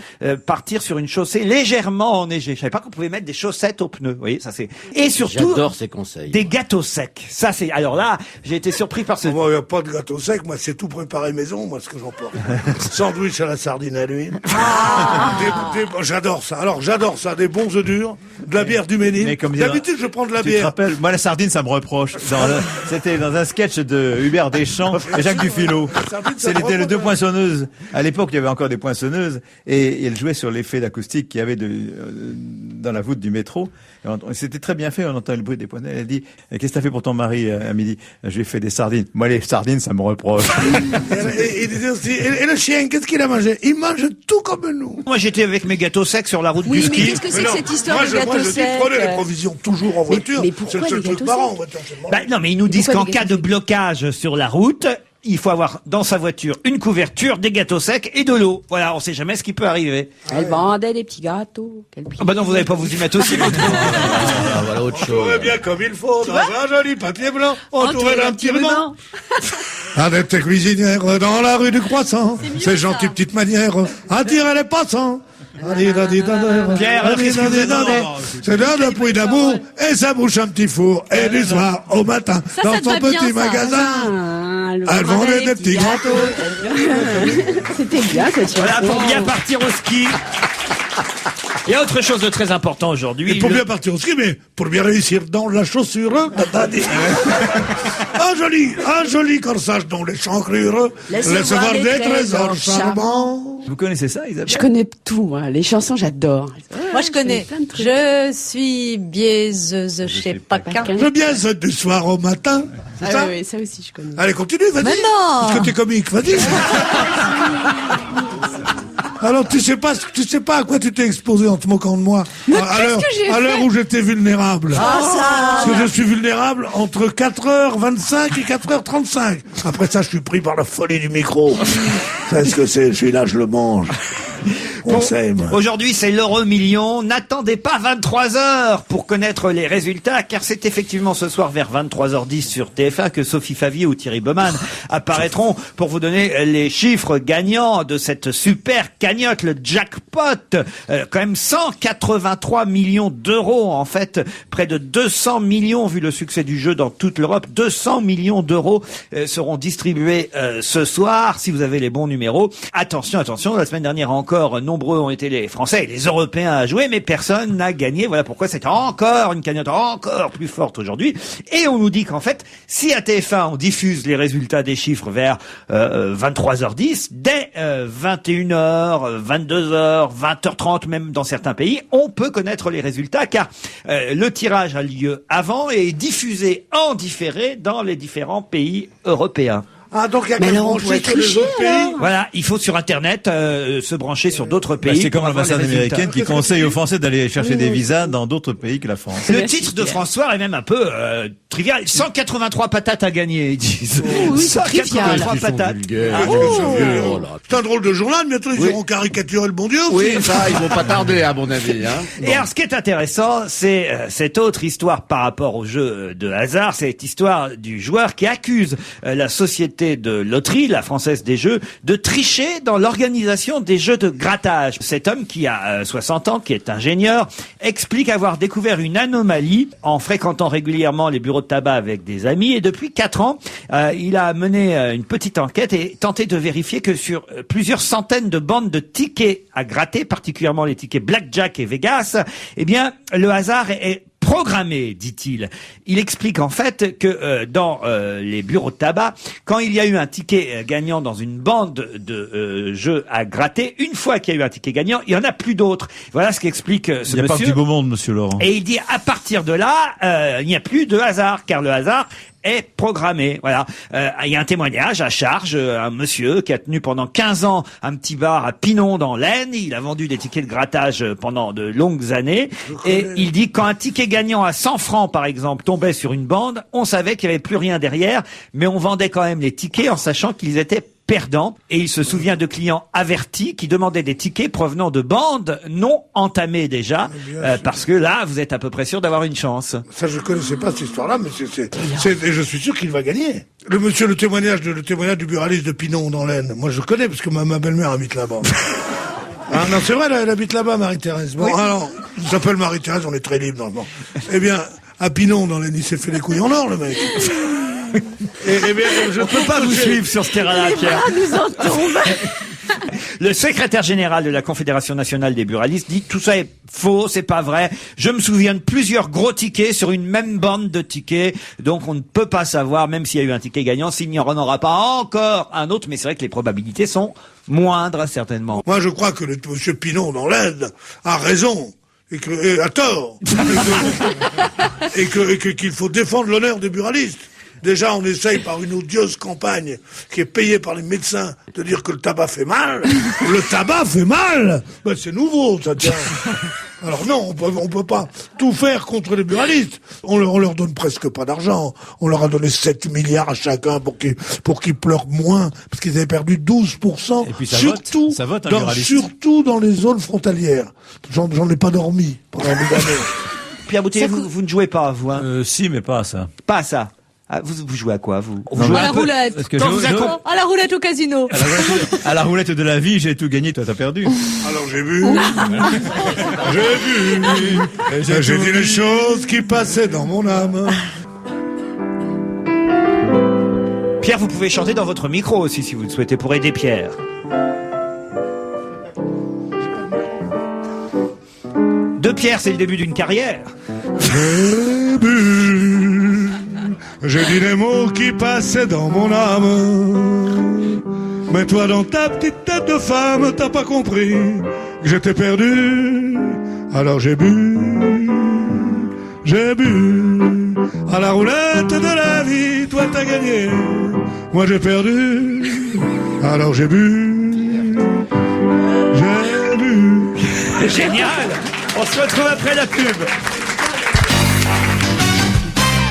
partir sur une chaussée légèrement enneigée. Je savais pas qu'on pouvait mettre des chaussettes aux pneus. Vous voyez, ça c'est. Et surtout. J'adore ces conseils. Des gâteaux secs. Ça c'est. Alors là, j'ai été surpris par ce. Moi, il n'y a pas de gâteau sec. Moi, c'est tout préparé maison. Moi, ce que j'emporte. Sandwich à la sardine à l'huile. J'adore ça. Alors, j'adore ça. Des bons œufs durs, de la bière du Ménil. D'habitude, je prends de la bière. Tu te rappelles, moi, la sardine, ça me reproche. C'était dans un sketch de Hubert Deschamps et Jacques Dufilot. C'était les deux poinçonneuses. À l'époque, il y avait encore des poinçonneuses et elles jouaient sur l'effet d'acoustique qu'il y avait dans la voûte du métro. C'était très bien fait, on entend le bruit des poignets. Elle dit, qu'est-ce que t'as fait pour ton mari à midi? Je lui ai fait des sardines. Moi, les sardines, ça me reproche. Il disait aussi, et le chien, qu'est-ce qu'il a mangé? Il mange tout comme nous. Moi, j'étais avec mes gâteaux secs sur la route du ski. Oui, mais qu'est-ce que c'est que cette histoire de gâteaux secs? Prenez les provisions toujours en voiture. Mais pourquoi c'est le seul les truc gâteaux marrant secs en voiture. Non, mais ils nous disent qu'en cas de blocage sur la route, il faut avoir dans sa voiture une couverture, des gâteaux secs et de l'eau. Voilà, on sait jamais ce qui peut arriver. Elle vendait des petits gâteaux. Ah bah non, vous n'allez pas vous y mettre aussi. Voilà autre chose. Bien comme il faut, dans un joli papier blanc, entouré d'un petit ruban. Adepte cuisinière dans la rue du Croissant, ces gentilles petites manières attirent les passants. Pierre, alors qu'est-ce que vous avez? C'est là le puits d'amour et ça bouche un petit four et du soir au matin dans son petit magasin. Elle vendait des petits gâteaux. C'était bien cette chanson. Voilà, pour bien partir au ski. Il y a autre chose de très important aujourd'hui. Et pour bien partir au ski, mais pour bien réussir dans la chaussure, un joli corsage dans les chancrures, laisse voir des trésors charmants. Vous connaissez ça, Isabelle? Je connais tout, moi. Les chansons, j'adore. Moi, je connais. Je suis biaiseuse, je sais pas qu'un. Je biaise du soir au matin. C'est ça? Oui, ça aussi, je connais. Allez, continue, vas-y. Mais non! Parce que t'es comique, vas-y. Alors, tu sais pas à quoi tu t'es exposé en te moquant de moi. À l'heure où j'étais vulnérable. Parce que je suis vulnérable entre 4h25 et 4h35. Après ça, je suis pris par la folie du micro. C'est ce que c'est, je suis là, je le mange. Aujourd'hui, c'est l'euro-million. N'attendez pas 23 heures pour connaître les résultats, car c'est effectivement ce soir vers 23h10 sur TF1 que Sophie Favier ou Thierry Baumann apparaîtront pour vous donner les chiffres gagnants de cette super cagnotte, le jackpot. Quand même 183 millions d'euros, en fait. Près de 200 millions, vu le succès du jeu dans toute l'Europe. 200 millions d'euros seront distribués ce soir, si vous avez les bons numéros. Attention, la semaine dernière encore, nombreux ont été les Français et les Européens à jouer, mais personne n'a gagné. Voilà pourquoi c'est encore une cagnotte encore plus forte aujourd'hui. Et on nous dit qu'en fait, si à TF1 on diffuse les résultats des chiffres vers 23h10, dès 21h, 22h, 20h30, même dans certains pays, on peut connaître les résultats, car le tirage a lieu avant et est diffusé en différé dans les différents pays européens. Ah, donc il y a qu'à brancher sur les autres pays. Voilà, il faut sur Internet se brancher sur d'autres pays. C'est comme l'ambassade américaine qui conseille aux Français d'aller chercher des visas dans d'autres pays que la France. Le titre de François est même un peu trivial. 183 patates à gagner, ils disent. Oui, 183 patates. C'est un drôle de journal, bientôt ils auront caricaturé le bon Dieu. Oui, ça, ils vont pas tarder, à mon avis. Hein. Et alors, ce qui est intéressant, c'est cette autre histoire par rapport au jeu de hasard, c'est cette histoire du joueur qui accuse la société de loterie, la Française des Jeux, de tricher dans l'organisation des jeux de grattage. Cet homme qui a 60 ans, qui est ingénieur, explique avoir découvert une anomalie en fréquentant régulièrement les bureaux bureau de tabac avec des amis et depuis 4 ans, il a mené une petite enquête et tenté de vérifier que sur plusieurs centaines de bandes de tickets à gratter, particulièrement les tickets Blackjack et Vegas, eh bien, le hasard est programmé, dit-il. Il explique en fait que dans les bureaux de tabac, quand il y a eu un ticket gagnant dans une bande de jeux à gratter, une fois qu'il y a eu un ticket gagnant, il n'y en a plus d'autres. Voilà ce qu'explique ce monsieur. Il n'y a pas que du beau monde, monsieur Laurent. Et il dit à partir de là, il n'y a plus de hasard, car le hasard est programmé. Voilà. Il y a un témoignage à charge, un monsieur qui a tenu pendant 15 ans un petit bar à Pinon dans l'Aisne. Il a vendu des tickets de grattage pendant de longues années. Et il dit quand un ticket gagnant à 100 francs, par exemple, tombait sur une bande, on savait qu'il n'y avait plus rien derrière, mais on vendait quand même les tickets en sachant qu'ils étaient perdants. Et il se souvient de clients avertis qui demandaient des tickets provenant de bandes non entamées déjà, parce que là, vous êtes à peu près sûr d'avoir une chance. Ça, je connaissais pas cette histoire-là, mais et je suis sûr qu'il va gagner. Le témoignage du buraliste de Pinon dans l'Aisne. Moi, je connais parce que ma belle-mère habite là-bas. Ah, non, c'est vrai, elle habite là-bas, Marie-Thérèse. Bon, oui. Alors, il s'appelle Marie-Thérèse, on est très libre dans le monde. Eh bien, à Pinon, dans l'Aisne, il s'est fait les couilles en or, le mec. Eh bien, je ne peux pas vous suivre sur ce terrain-là, Pierre. Nous en tombe. Le secrétaire général de la Confédération nationale des buralistes dit tout ça est faux, c'est pas vrai. Je me souviens de plusieurs gros tickets sur une même bande de tickets, donc on ne peut pas savoir, même s'il y a eu un ticket gagnant, s'il n'y en aura pas encore un autre, mais c'est vrai que les probabilités sont moindres, certainement. Moi, je crois que monsieur Pinon dans l'Aisne a raison. Et a tort. et qu'il faut défendre l'honneur des buralistes. Déjà, on essaye par une odieuse campagne qui est payée par les médecins de dire que le tabac fait mal. Le tabac fait mal. Ben, c'est nouveau, ça tient. Alors non, on peut pas tout faire contre les buralistes. On leur donne presque pas d'argent. On leur a donné 7 milliards à chacun pour qu'ils pleurent moins, parce qu'ils avaient perdu 12%. Et puis ça vote surtout dans les zones frontalières. J'en ai pas dormi pendant des années. Pierre Bouteiller, vous ne jouez pas, vous, hein? Si, mais pas à ça. Pas à ça. Ah, vous jouez à quoi, vous jouez à la roulette. À la roulette au casino. À la roulette de la vie, j'ai tout gagné, toi t'as perdu. Alors j'ai vu. J'ai dit les choses qui passaient dans mon âme. Pierre, vous pouvez chanter dans votre micro aussi, si vous le souhaitez, pour aider Pierre. De Pierre, c'est le début d'une carrière. J'ai dit les mots qui passaient dans mon âme. Mais toi, dans ta petite tête de femme, t'as pas compris que j'étais perdu. Alors j'ai bu. À la roulette de la vie, toi t'as gagné. Moi j'ai perdu. Alors j'ai bu. Génial. On se retrouve après la pub.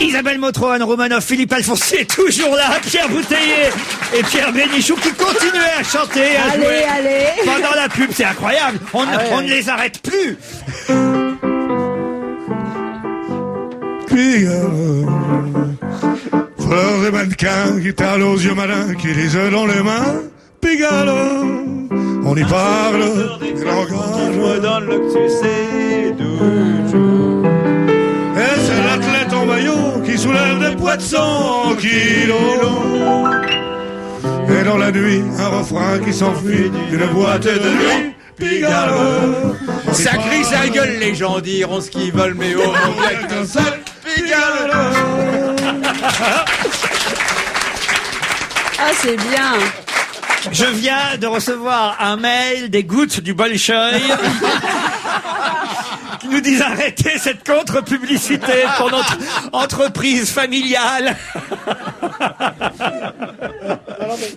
Isabelle Motro, Anne Romanoff, Philippe Alfonsi est toujours là, Pierre Bouteiller et Pierre Bénichou qui continuaient à chanter, à jouer pendant la pub. C'est incroyable. On ne les arrête plus. Fleurs et mannequins, guitare aux yeux malins qui lisent dans les mains. Pigalle, on y parle. Je me donne le que tu sais toujours. Et c'est l'athlète en maillot qui soulève des poids de 100 kilos. Et dans la nuit, un refrain qui s'enfuit d'une boîte de nuit. Pigalle. Ça crie, ça gueule, les gens diront ce qu'ils veulent, mais oh mon Dieu, qu'un seul Pigalle. Ah, c'est bien. Je viens de recevoir un mail des Gouttes du Bolchoï qui nous disent arrêtez cette contre-publicité pour notre entreprise familiale.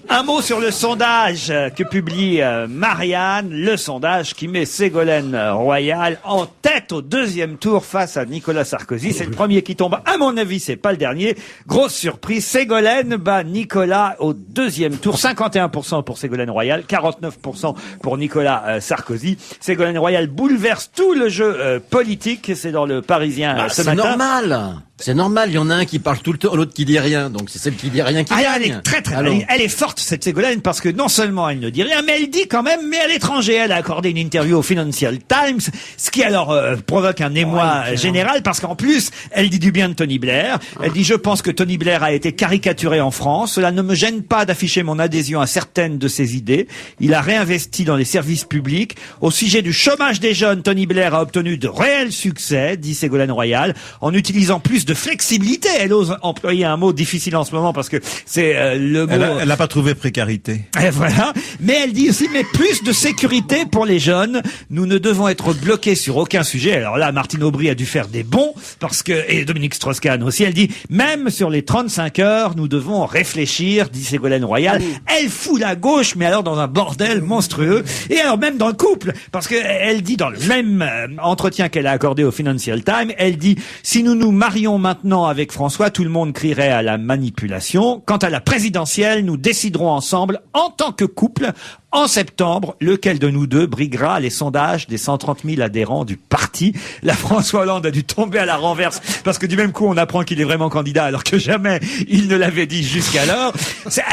Un mot sur le sondage que publie Marianne, le sondage qui met Ségolène Royal en tête au deuxième tour face à Nicolas Sarkozy. C'est le premier qui tombe. À mon avis, c'est pas le dernier. Grosse surprise, Ségolène bat Nicolas au deuxième tour. 51% pour Ségolène Royal, 49% pour Nicolas Sarkozy. Ségolène Royal bouleverse tout le jeu politique. C'est dans le Parisien ce matin. C'est normal. C'est normal, il y en a un qui parle tout le temps, l'autre qui dit rien, donc c'est celle qui dit rien qui gagne. Elle est très elle est forte, cette Ségolène, parce que non seulement elle ne dit rien, mais elle dit quand même, mais à l'étranger. Elle a accordé une interview au Financial Times, ce qui alors provoque un émoi général, parce qu'en plus, elle dit du bien de Tony Blair. Elle dit, je pense que Tony Blair a été caricaturé en France. Cela ne me gêne pas d'afficher mon adhésion à certaines de ses idées. Il a réinvesti dans les services publics. Au sujet du chômage des jeunes, Tony Blair a obtenu de réels succès, dit Ségolène Royal, en utilisant plus de flexibilité. Elle ose employer un mot difficile en ce moment parce que c'est le mot... Elle n'a pas trouvé précarité. Et voilà. Mais elle dit aussi, mais plus de sécurité pour les jeunes. Nous ne devons être bloqués sur aucun sujet. Alors là, Martine Aubry a dû faire des bons parce que, et Dominique Strauss-Kahn aussi, elle dit, même sur les 35 heures, nous devons réfléchir, dit Ségolène Royal. Elle fout la gauche, mais alors dans un bordel monstrueux. Et alors même dans le couple, parce que elle dit dans le même entretien qu'elle a accordé au Financial Times, elle dit, si nous nous marions maintenant avec François, tout le monde crierait à la manipulation. Quant à la présidentielle, nous déciderons ensemble, en tant que couple, en septembre, lequel de nous deux briguera les sondages des 130 000 adhérents du parti. La François Hollande a dû tomber à la renverse, parce que du même coup, on apprend qu'il est vraiment candidat, alors que jamais il ne l'avait dit jusqu'alors.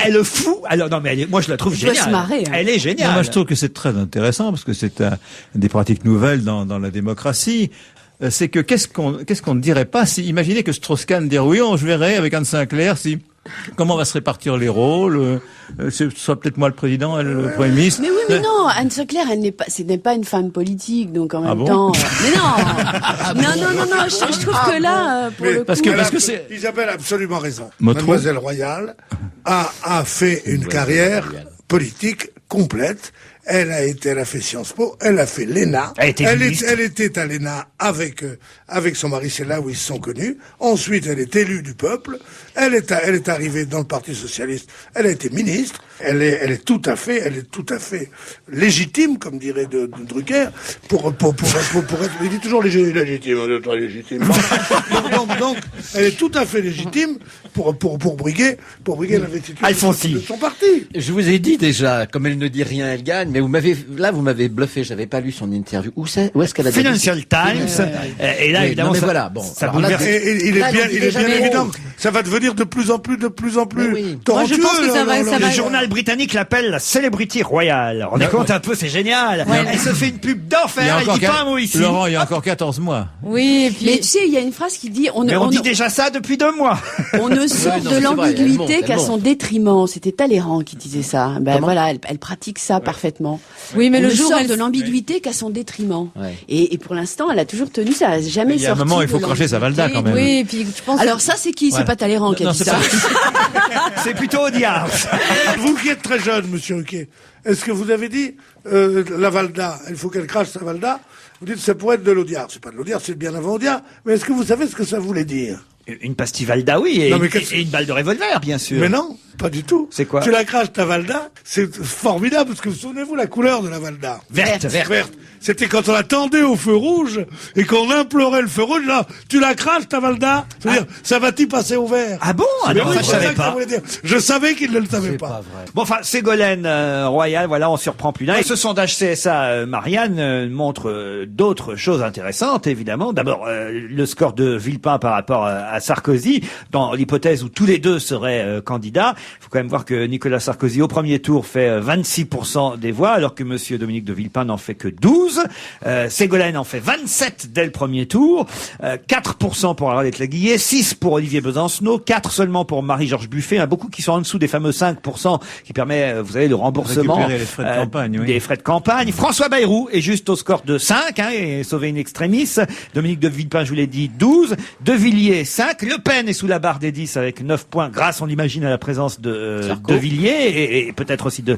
Elle le fout. Alors non, mais moi je la trouve géniale. Se marrer, hein. Elle est géniale. Non, moi je trouve que c'est très intéressant, parce que c'est des pratiques nouvelles dans la démocratie. C'est que qu'est-ce qu'on ne dirait pas si, imaginez que Strauss-Kahn dirait, oui, je verrai avec Anne Sinclair comment va se répartir les rôles, ce soit peut-être moi le président, elle le Premier ministre. Mais oui, mais non, Anne Sinclair, ce n'est pas une femme politique, donc en même temps. Mais non, non, je trouve que là, pour le coup, parce que c'est. Isabelle a absolument raison. Mademoiselle Royal a fait une carrière politique complète. Elle a fait Sciences Po, elle a fait l'ENA. Elle était à l'ENA avec son mari, c'est là où ils se sont connus. Ensuite, elle est élue du peuple. Elle est arrivée dans le Parti socialiste. Elle a été ministre. Elle est tout à fait légitime, comme dirait de Drucker, pour être, il dit toujours légitime, donc, elle est tout à fait légitime pour briguer l'investiture de son parti. Je vous ai dit déjà, comme elle ne dit rien, elle gagne, mais vous m'avez bluffé, j'avais pas lu son interview. Où est-ce qu'elle a dit? Financial Times. Et là, évidemment, ça bouleverse. Il est bien évident. Ça va devenir de plus en plus torrentueux. Moi, je pense que ça va. Le journal britannique l'appelle la Celebrity Royale. On est compte un peu, c'est génial. Elle se fait une pub d'enfer, elle dit pas un mot ici. Laurent, il y a encore 14 mois. Oui, et puis... Mais tu sais, il y a une phrase qui dit... On dit déjà ça depuis 2 mois. On ne sort de l'ambiguïté qu'à son détriment. C'était Talleyrand qui disait ça. Voilà, elle pratique ça parfaitement. Oui, mais on le ne jour sort de l'ambiguïté qu'à son détriment. Ouais. Et pour l'instant, elle a toujours tenu ça. Elle n'a jamais sorti. Il y a un moment, il faut cracher sa Valda quand même. Oui, et puis je pense. Alors ça, c'est qui? C'est pas Talleyrand qui a dit ça. C'est plutôt Audiard. Vous qui êtes très jeune, monsieur Ruquier, est-ce que vous avez dit la Valda, il faut qu'elle crache sa Valda? Vous dites ça pourrait être de l'Audiard. C'est pas de l'Audiard, c'est bien avant Audiard. Mais est-ce que vous savez ce que ça voulait dire? Une pastille Valda, oui, et une balle de revolver, bien sûr. Mais non, pas du tout. C'est quoi? Tu la craches ta Valda, c'est formidable, parce que vous souvenez-vous la couleur de la Valda? Verte. C'était quand on attendait au feu rouge et qu'on implorait le feu rouge. Là, tu la craches ta Valda, c'est-à-dire ça va-t-il passer au vert? Ah bon? Oui, je savais pas. Je savais qu'il ne le savait pas. Bon, enfin, Ségolène Royal, voilà, on surprend plus d'un. Et ce sondage CSA, Marianne, montre d'autres choses intéressantes, évidemment. D'abord, le score de Villepin par rapport à Sarkozy, dans l'hypothèse où tous les deux seraient candidats. Il faut quand même voir que Nicolas Sarkozy, au premier tour, fait 26% des voix, alors que monsieur Dominique de Villepin n'en fait que 12%. Ségolène en fait 27 dès le premier tour, 4% pour Arlette Laguillet, 6% pour Olivier Besancenot, 4% seulement pour Marie-Georges Buffet. Il y en a beaucoup qui sont en dessous des fameux 5% qui permet, vous savez, le remboursement récupérer les frais de campagne, des frais de campagne. François Bayrou est juste au score de 5, et sauvé in extremis. Dominique de Villepin, je vous l'ai dit, 12. De Villiers, 5. Le Pen est sous la barre des 10 avec 9 points grâce, on l'imagine, à la présence de Villiers et peut-être aussi de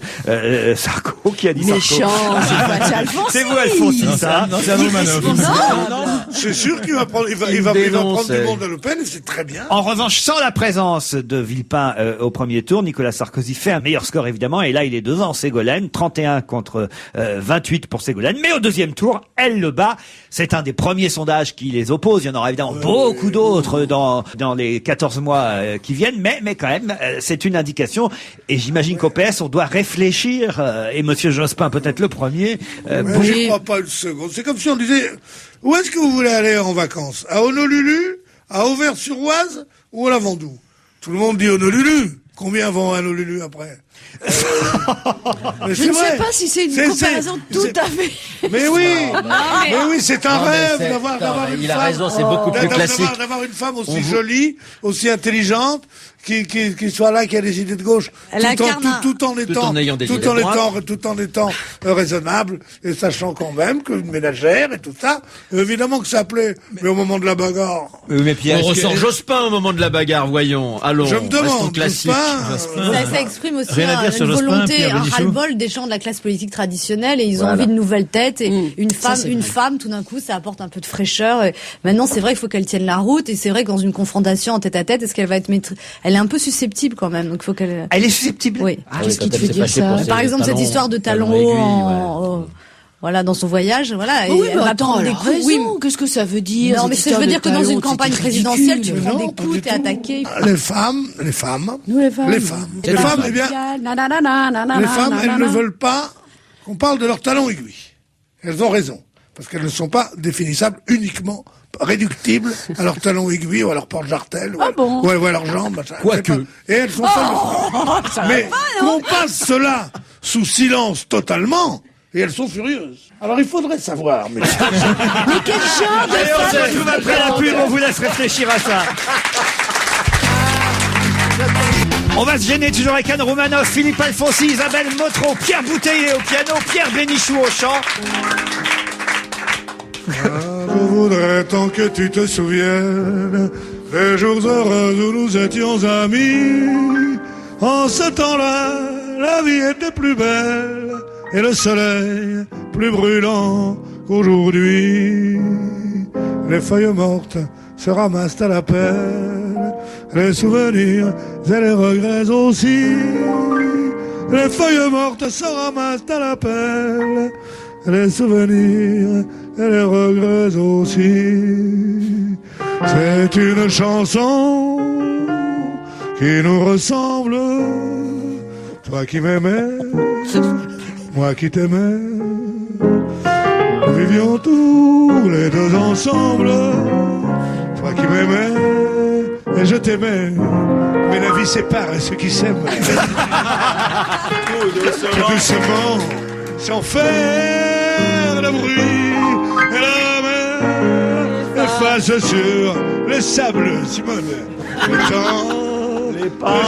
Sarko qui a dit méchant, Sarko. C'est vous, Alphonsine, ça. Non, c'est un Romanov. C'est sûr qu'il va prendre, il va prendre du monde à Le Pen, et c'est très bien. En revanche, sans la présence de Villepin au premier tour, Nicolas Sarkozy fait un meilleur score, évidemment, et là, il est devant Ségolène, 31 contre 28 pour Ségolène, mais au deuxième tour, elle le bat. C'est un des premiers sondages qui les oppose. Il y en aura évidemment beaucoup d'autres dans les 14 mois qui viennent, mais quand même, c'est une indication, et j'imagine qu'au PS, on doit réfléchir, et monsieur Jospin peut-être le premier. Je crois pas une seconde. C'est comme si on disait, où est-ce que vous voulez aller en vacances? À Honolulu? À Auvers-sur-Oise ou à la Vendoue? Tout le monde dit Honolulu. Combien vend un Honolulu après? Je ne sais pas si c'est une comparaison tout à fait. Mais oui, mais oui, c'est un rêve d'avoir une femme. Il a raison, c'est beaucoup plus classique. D'avoir une femme aussi jolie, aussi intelligente, qui soit là, qui a des idées de gauche, tout en étant raisonnable et sachant quand même qu'une ménagère et tout ça, évidemment que ça plaît, mais au moment de la bagarre. Mais Pierre, on ressort Jospin au moment de la bagarre, voyons. Allons. Je me demande, classique. Ça exprime aussi une volonté, un ras-le-bol des gens de la classe politique traditionnelle et ils ont envie de nouvelles têtes et une femme, tout d'un coup, ça apporte un peu de fraîcheur. Et maintenant, c'est vrai qu'il faut qu'elle tienne la route et c'est vrai que dans une confrontation en tête-à-tête, est-ce qu'elle va être elle est un peu susceptible quand même, donc il faut qu'elle. Elle est susceptible. Oui. Qu'est-ce qui te fait dire ça? Par exemple, cette histoire de talons hauts voilà, dans son voyage, voilà. Oui, mais elle va attends, prendre des elle a coups. raison. Oui. Qu'est-ce que ça veut dire? Non, mais ça veut dire que dans une campagne présidentielle, tu prends des coups, t'es attaqué. Les femmes, les femmes, eh bien, les femmes, elles ne veulent pas qu'on parle de leurs talons aiguilles. Elles ont raison. Parce qu'elles ne sont pas définissables uniquement, réductibles à leurs talons aiguilles ou à leur porte-jartel ou à leurs jambes, machin. Quoique. Et elles sont mais qu'on passe cela sous silence totalement, et elles sont furieuses. Alors il faudrait savoir, mais quel genre de On se retrouve après la pub, on vous laisse réfléchir à ça. On va se gêner toujours avec Anne Romanoff, Philippe Alfonsi, Isabelle Motro, Pierre Bouteiller au piano, Pierre Bénichou au chant. Je voudrais tant que tu te souviennes des jours heureux où nous étions amis. En ce temps-là, la vie était plus belle et le soleil plus brûlant qu'aujourd'hui. Les feuilles mortes se ramassent à la pelle, les souvenirs et les regrets aussi. Les feuilles mortes se ramassent à la pelle, les souvenirs et les regrets aussi. C'est une chanson qui nous ressemble, toi qui m'aimais, moi qui t'aimais. Nous vivions tous les deux ensemble, toi qui m'aimais et je t'aimais. Mais la vie sépare ceux qui s'aiment. Doucement, sans faire de bruit, et la mer efface sur les sables, Simone, le temps, les pas,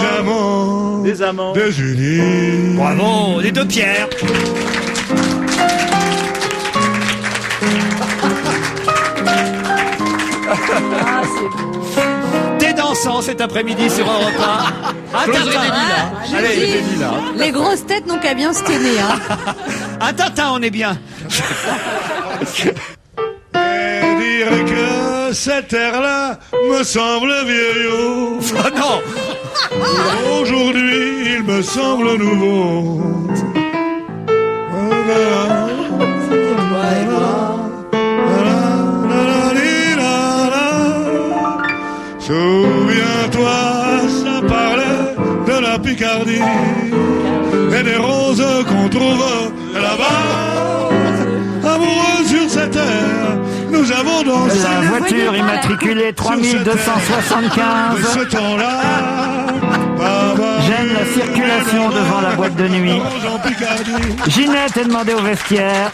des amants, des unis. Bravo, les deux Pierres. Ah, c'est beau. T'es dansant cet après-midi sur Europe 1. Allez, les grosses têtes n'ont qu'à bien se tenir. Un Tintin, on est bien. Et dire que cette terre-là me semble vieillot. Oh non. Aujourd'hui, il me semble nouveau. Souviens-toi, ça parlait de la Picardie et des roses qu'on trouve là-bas. Amoureux sur cette terre, nous avons dansé. La voiture immatriculée 3275. Ce temps-là, Gêne la circulation devant la boîte de nuit. Ginette est demandée au vestiaire.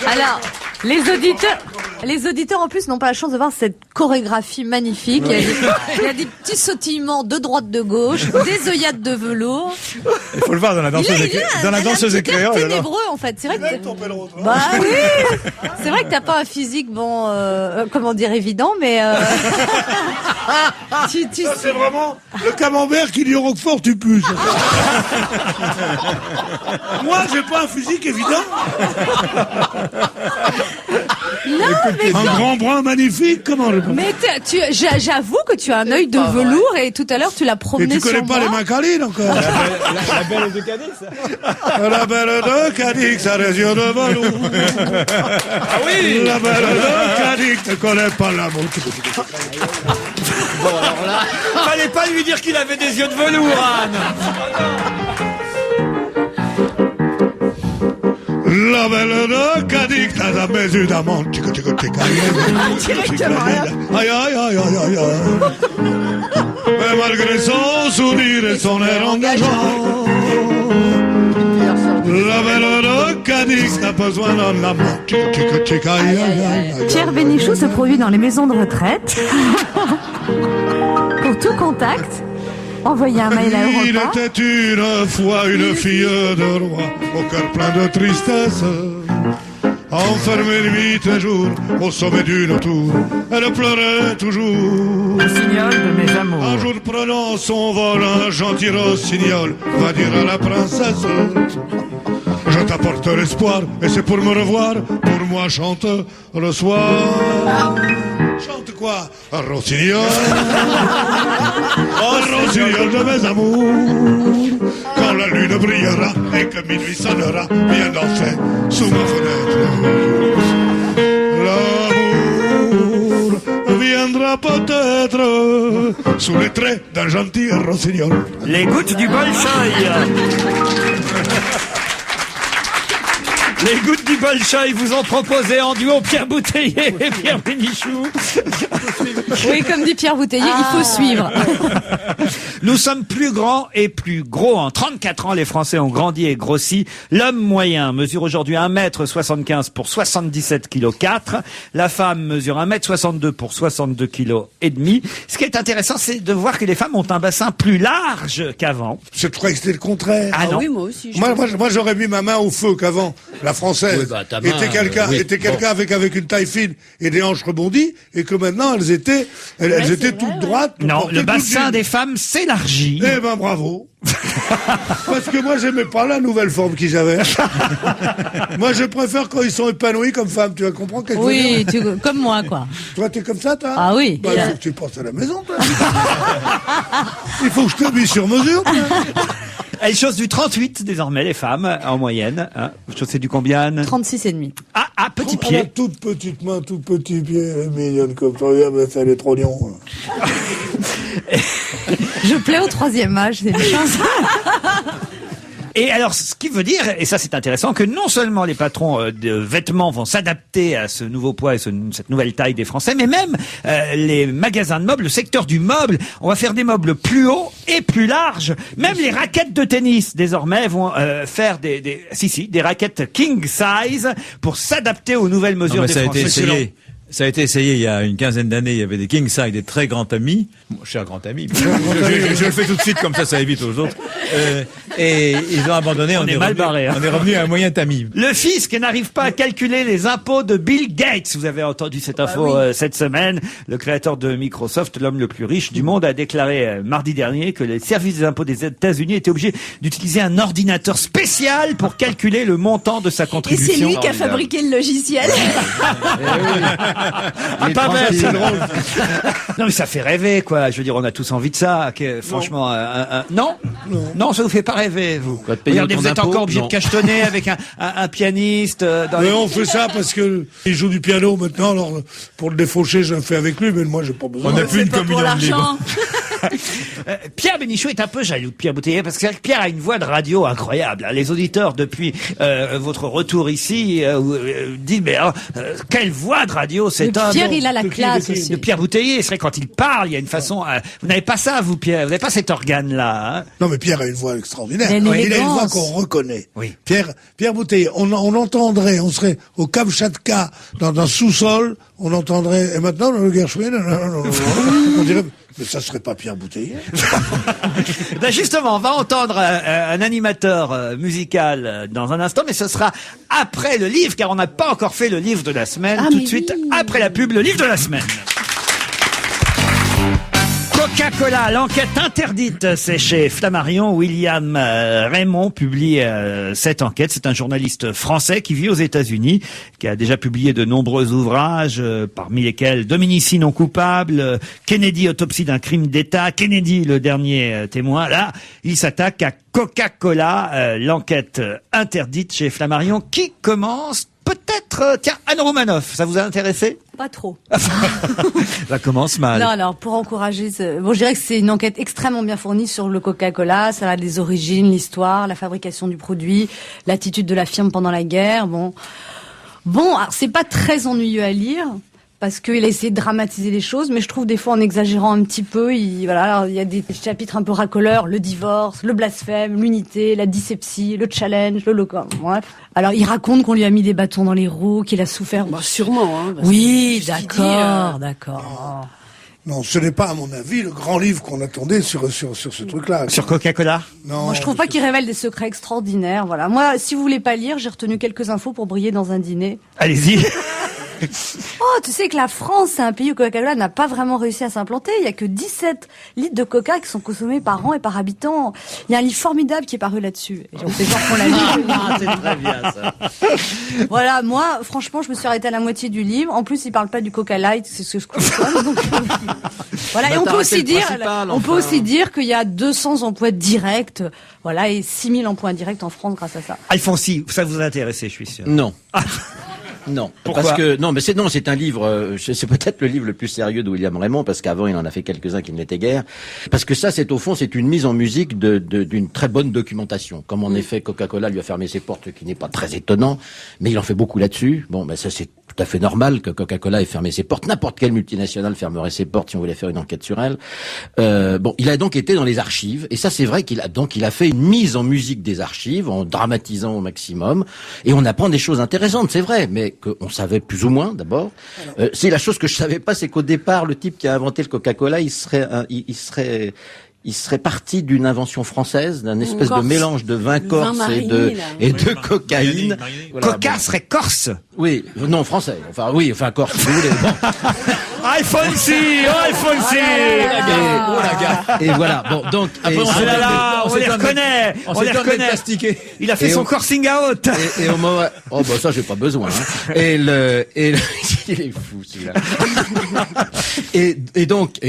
Alors, les auditeurs en plus n'ont pas la chance de voir cette chorégraphie magnifique. Il y a des petits sautillements de droite de gauche, des œillades de velours. Il faut le voir dans la danseuse éclair. C'est ténébreux en fait. C'est vrai que bah oui. C'est vrai que t'as pas un physique comment dire évident, mais ça c'est vraiment le camembert qui dit au Roquefort tu pues. Moi j'ai pas un physique évident. Non, mais un grand brun magnifique, comment le... Mais j'avoue que tu as un œil de velours et tout à l'heure tu l'as promené sur moi. Et tu connais pas les Macalines encore. La belle de Cadix. La belle de Cadix a les yeux de velours. Ah oui. La belle de Cadix ne connaît pas l'amour. Bon alors là, fallait pas lui dire qu'il avait des yeux de velours, Anne. La belle de Cadix a mes yeux d'amande. chico, chica, aïe, aïe, aïe, aïe, aïe, aïe. Mais malgré son sourire et son air engageant, la belle de Cadix n'a besoin d'un amant. Chico, chica, aïe, aïe, aïe. Pierre Bénichou se produit dans les maisons de retraite. Pour tout contact, envoyez un mail à Europa. Il était une fois une fille de roi, au cœur plein de tristesse, enfermée nuit et jour au sommet d'une tour. Elle pleurait toujours. Un signal de mes amours. Un jour prenant son vol, un gentil rossignol va dire à la princesse: je t'apporte l'espoir, et c'est pour me revoir. Pour moi chante le soir. Chante quoi? Un rossignol. Un rossignol de mes amours. Quand la lune brillera et que minuit sonnera, viens danser sous ma fenêtre. L'amour viendra peut-être sous les traits d'un gentil rossignol. Les gouttes du Bolchoï. Les gouttes du Bolchoï vous ont proposé en duo Pierre Bouteiller et Pierre Bénichou. Oui, comme dit Pierre Bouteiller, il faut suivre. Nous sommes plus grands et plus gros. En 34 ans, les Français ont grandi et grossi. L'homme moyen mesure aujourd'hui 1m75 pour 77 kg 4. La femme mesure 1m62 pour 62 kg et demi. Ce qui est intéressant, c'est de voir que les femmes ont un bassin plus large qu'avant. Je croyais que c'était le contraire. Ah non. Oui, moi aussi. Moi, j'aurais mis ma main au feu qu'avant. La française Oui, bah, ta main, était quelqu'un avec une taille fine et des hanches rebondies, et que maintenant elles étaient toutes droites. Non, le bassin des femmes s'élargit. Eh ben bravo. Parce que moi j'aimais pas la nouvelle forme qu'ils avaient. Moi je préfère quand ils sont épanouis comme femmes. Tu vas comprendre quelque chose? Oui, comme moi, quoi. Toi t'es comme ça, toi? Ah oui. Bah, il faut que tu penses à la maison, toi. Il faut que je t'habille sur mesure, toi. Elles chaussent du 38 désormais, les femmes, en moyenne. Hein. Vous chaussez du combien? 36,5. Ah, petit Elle a pied. toute petite main, tout petit pied, elle est mignonne comme ça. Regarde, elle est trop lion. Je plais au 3e âge, c'est une chance. Et alors, ce qui veut dire, et ça c'est intéressant, que non seulement les patrons de vêtements vont s'adapter à ce nouveau poids et cette nouvelle taille des Français, mais même les magasins de meubles, le secteur du meuble, on va faire des meubles plus hauts et plus larges. Même les raquettes de tennis, désormais, vont faire des raquettes king size pour s'adapter aux nouvelles mesures des Français. Ça a été essayé il y a une quinzaine d'années. Il y avait des king size, des très grands amis. Mon cher grand ami. je le fais tout de suite, comme ça évite aux autres. Et ils ont abandonné. On est mal barré. On est revenu à un moyen tamis. Le fisc n'arrive pas à calculer les impôts de Bill Gates. Vous avez entendu cette info cette semaine. Le créateur de Microsoft, l'homme le plus riche du monde, a déclaré mardi dernier que les services des impôts des États-Unis étaient obligés d'utiliser un ordinateur spécial pour calculer le montant de sa Et contribution. c'est lui qui a fabriqué le logiciel. Pas bête, c'est drôle. Non mais ça fait rêver, quoi. Je veux dire, on a tous envie de ça. Franchement, non, ça vous fait pas rêver, vous. Regardez, vous êtes encore obligé de cachetonner avec un pianiste. Mais on fait ça parce que il joue du piano maintenant. Alors pour le défaucher, je le fais avec lui, mais moi j'ai pas besoin. On n'a plus une communion libre. Pierre Bénichou est un peu jaloux de Pierre Bouteiller parce que Pierre a une voix de radio incroyable. Les auditeurs, depuis votre retour ici, disent mais quelle voix de radio cet homme. Pierre, il a la classe aussi. De Pierre Bouteiller, c'est vrai quand il parle, il y a une façon. Vous n'avez pas ça, vous, Pierre. Vous n'avez pas cet organe-là. Hein. Non, mais Pierre a une voix extraordinaire. Il a une voix qu'on reconnaît. Oui. Pierre Bouteiller, on entendrait, on serait au Kamchatka, dans un sous-sol, on entendrait. Et maintenant, le Gershwin, on dirait. Mais ça serait pas Pierre Bouteiller. Ben justement, on va entendre un animateur musical dans un instant, mais ce sera après le livre, car on n'a pas encore fait le livre de la semaine. Tout de suite, après la pub, le livre de la semaine. Coca-Cola, l'enquête interdite, c'est chez Flammarion. William Raymond publie cette enquête. C'est un journaliste français qui vit aux États-Unis, qui a déjà publié de nombreux ouvrages, parmi lesquels Dominici non coupable, Kennedy, autopsie d'un crime d'État, Kennedy, le dernier témoin. Là, il s'attaque à Coca-Cola, l'enquête interdite chez Flammarion, qui commence peut-être... Tiens, Anne Romanoff, ça vous a intéressé ? Pas trop. Ça commence mal. Non, alors pour encourager, je dirais que c'est une enquête extrêmement bien fournie sur le Coca-Cola. Ça va des origines, l'histoire, la fabrication du produit, l'attitude de la firme pendant la guerre. Bon, Bon, alors c'est pas très ennuyeux à lire. Parce qu'il a essayé de dramatiser les choses, mais je trouve des fois en exagérant un petit peu, il y a des chapitres un peu racoleurs, le divorce, le blasphème, l'unité, la dyspepsie, le challenge, le loco, bref. Alors il raconte qu'on lui a mis des bâtons dans les roues, qu'il a souffert. Bah, sûrement, hein. Oui, d'accord. Non, ce n'est pas, à mon avis, le grand livre qu'on attendait sur ce truc-là. Sur Coca-Cola? Non. Moi, je trouve pas qu'il révèle des secrets extraordinaires, voilà. Moi, si vous voulez pas lire, j'ai retenu quelques infos pour briller dans un dîner. Allez-y. Oh, tu sais que la France, c'est un pays où Coca-Cola n'a pas vraiment réussi à s'implanter. Il y a que 17 litres de coca qui sont consommés par an et par habitant. Il y a un livre formidable qui est paru là-dessus. Et on fait genre qu'on l'a lu. C'est très bien, ça. Voilà, moi, franchement, je me suis arrêtée à la moitié du livre. En plus, il parle pas du Coca Light, c'est ce que je consomme. Donc, voilà. Bah, et on peut aussi dire, dire qu'il y a 200 emplois directs, voilà, et 6000 emplois indirects en France grâce à ça. Alfonsi, ça vous a intéressé, je suis sûr. Non. Non, pourquoi? Parce que c'est un livre, c'est peut-être le livre le plus sérieux de William Raymond, parce qu'avant il en a fait quelques-uns qui ne l'étaient guère. Parce que ça, c'est une mise en musique d'une très bonne documentation. Comme en effet Coca-Cola lui a fermé ses portes, ce qui n'est pas très étonnant, mais il en fait beaucoup là-dessus. Bon, ben ça c'est tout à fait normal que Coca-Cola ait fermé ses portes. N'importe quelle multinationale fermerait ses portes si on voulait faire une enquête sur elle. Bon, il a donc été dans les archives, et ça c'est vrai qu'il a fait une mise en musique des archives, en dramatisant au maximum, et on apprend des choses intéressantes, c'est vrai, mais qu'on savait plus ou moins d'abord. C'est la chose que je savais pas, c'est qu'au départ, le type qui a inventé le Coca-Cola, il serait parti d'une invention française, d'un espèce de mélange de vin corse et de cocaïne. Voilà, Coca serait corse? Oui, non, français. Enfin corse, si vous voulez. Bon. Alfonsi! Et voilà. Bon, donc. On les reconnaît. Il a fait son coursing out. Et au moment, ça, j'ai pas besoin, hein. il est fou, celui-là. et donc,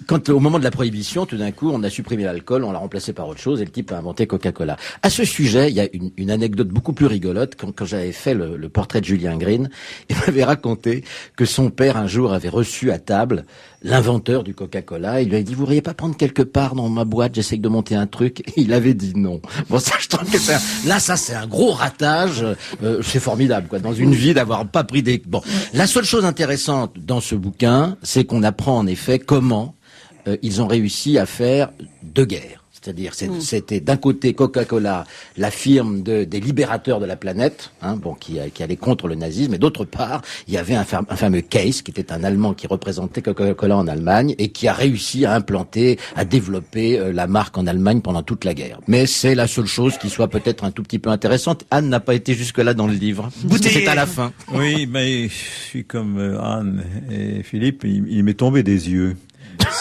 quand au moment de la prohibition, tout d'un coup, on a supprimé l'alcool, on l'a remplacé par autre chose, et le type a inventé Coca-Cola. À ce sujet, il y a une anecdote beaucoup plus rigolote. Quand j'avais fait le portrait de Julien Green, il m'avait raconté que son père un jour avait reçu à table l'inventeur du Coca-Cola. Il lui a dit, vous voudriez pas prendre quelque part dans ma boîte, j'essaye de monter un truc. Et il avait dit non. Bon, ça, je trouve que c'est un gros ratage. C'est formidable, quoi, dans une vie d'avoir pas pris des... Bon, la seule chose intéressante dans ce bouquin, c'est qu'on apprend en effet comment ils ont réussi à faire deux guerres. C'est-à-dire, c'était d'un côté Coca-Cola, la firme des libérateurs de la planète, qui allait contre le nazisme, et d'autre part, il y avait un fameux Case, qui était un Allemand qui représentait Coca-Cola en Allemagne, et qui a réussi à implanter, à développer la marque en Allemagne pendant toute la guerre. Mais c'est la seule chose qui soit peut-être un tout petit peu intéressante. Anne n'a pas été jusque-là dans le livre. C'est à la fin. Oui, mais je suis comme Anne et Philippe, il m'est tombé des yeux.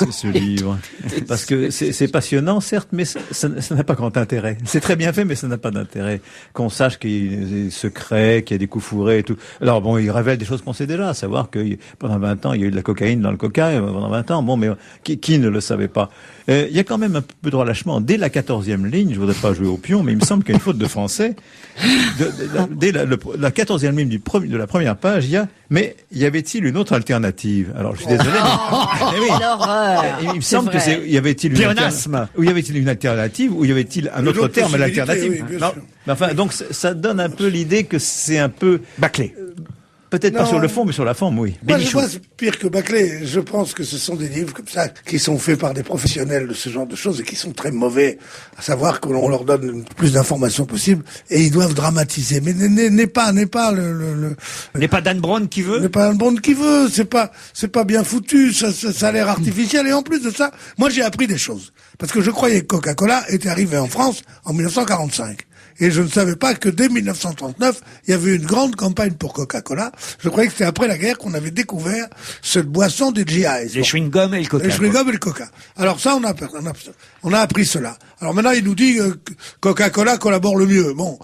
Ce livre. Parce que c'est passionnant, certes, mais ça n'a pas grand intérêt. C'est très bien fait, mais ça n'a pas d'intérêt. Qu'on sache qu'il y a des secrets, qu'il y a des coups fourrés et tout. Alors bon, il révèle des choses qu'on sait déjà, à savoir que pendant 20 ans, il y a eu de la cocaïne dans le coca, pendant 20 ans. Bon, mais qui ne le savait pas? Il y a quand même un peu de relâchement. Dès la 14e ligne, je voudrais pas jouer au pion, mais il me semble qu'il y a une faute de français. Dès la 14e ligne de la première page, mais y avait-il une autre alternative? Alors, je suis désolé, mais oui. Il me semble que y avait-il une alternative, ou y avait-il un autre terme à l'alternative? Oui, non. Mais enfin, donc, ça donne un peu l'idée que c'est un peu bâclé. Peut-être pas sur le fond, mais sur la forme, oui. Moi, je pense pire que bâclé. Je pense que ce sont des livres comme ça qui sont faits par des professionnels de ce genre de choses et qui sont très mauvais. À savoir qu'on leur donne le plus d'informations possible et ils doivent dramatiser. Mais n'est pas Dan Brown qui veut. N'est pas Dan Brown qui veut. C'est pas bien foutu. Ça a l'air artificiel. Et en plus de ça, moi j'ai appris des choses parce que je croyais que Coca-Cola était arrivé en France en 1945. Et je ne savais pas que dès 1939, il y avait une grande campagne pour Coca-Cola. Je croyais que c'était après la guerre qu'on avait découvert cette boisson des GIs. Les chewing-gums et le coca. Les chewing-gums et le coca. Alors ça, on a appris cela. Alors maintenant, il nous dit que Coca-Cola collabore le mieux. Bon,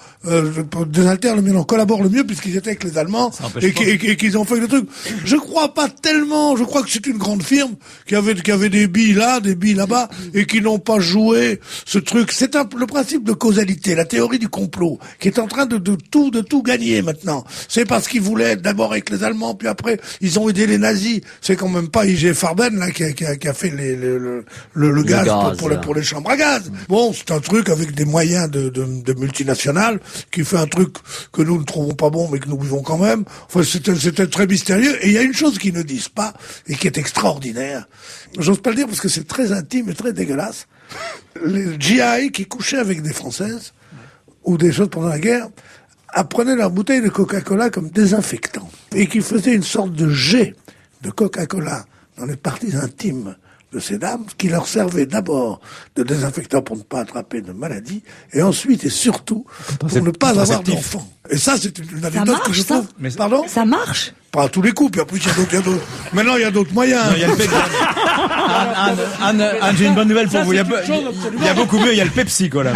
désaltère le mieux, non, collabore le mieux puisqu'ils étaient avec les Allemands et qu'ils ont fait le truc. Je crois pas tellement. Je crois que c'est une grande firme qui avait des billes là, des billes là-bas et qui n'ont pas joué ce truc. C'est le principe de causalité, la théorie du complot, qui est en train de tout gagner maintenant. C'est parce qu'ils voulaient être d'abord avec les Allemands, puis après ils ont aidé les nazis. C'est quand même pas I.G. Farben là qui a fait le gaz pour les chambres à gaz. Bon, c'est un truc avec des moyens de multinationales qui fait un truc que nous ne trouvons pas bon, mais que nous vivons quand même. Enfin, c'était très mystérieux. Et il y a une chose qu'ils ne disent pas et qui est extraordinaire. J'ose pas le dire parce que c'est très intime et très dégueulasse. Les GI qui couchaient avec des Françaises ou des choses pendant la guerre apprenaient leur bouteille de Coca-Cola comme désinfectant et qui faisaient une sorte de jet de Coca-Cola dans les parties intimes de ces dames, qui leur servait d'abord de désinfectant pour ne pas attraper de maladie, et ensuite et surtout pour ne pas avoir d'enfants. Et ça, c'est une anecdote que je trouve... Pardon ? Ça marche ? Pas à tous les coups, puis en plus il y a d'autres... Maintenant, il y a d'autres moyens. Non, il y a le Anne, j'ai une bonne nouvelle pour vous. Il y a beaucoup mieux, il y a le Pepsi, quoi, là.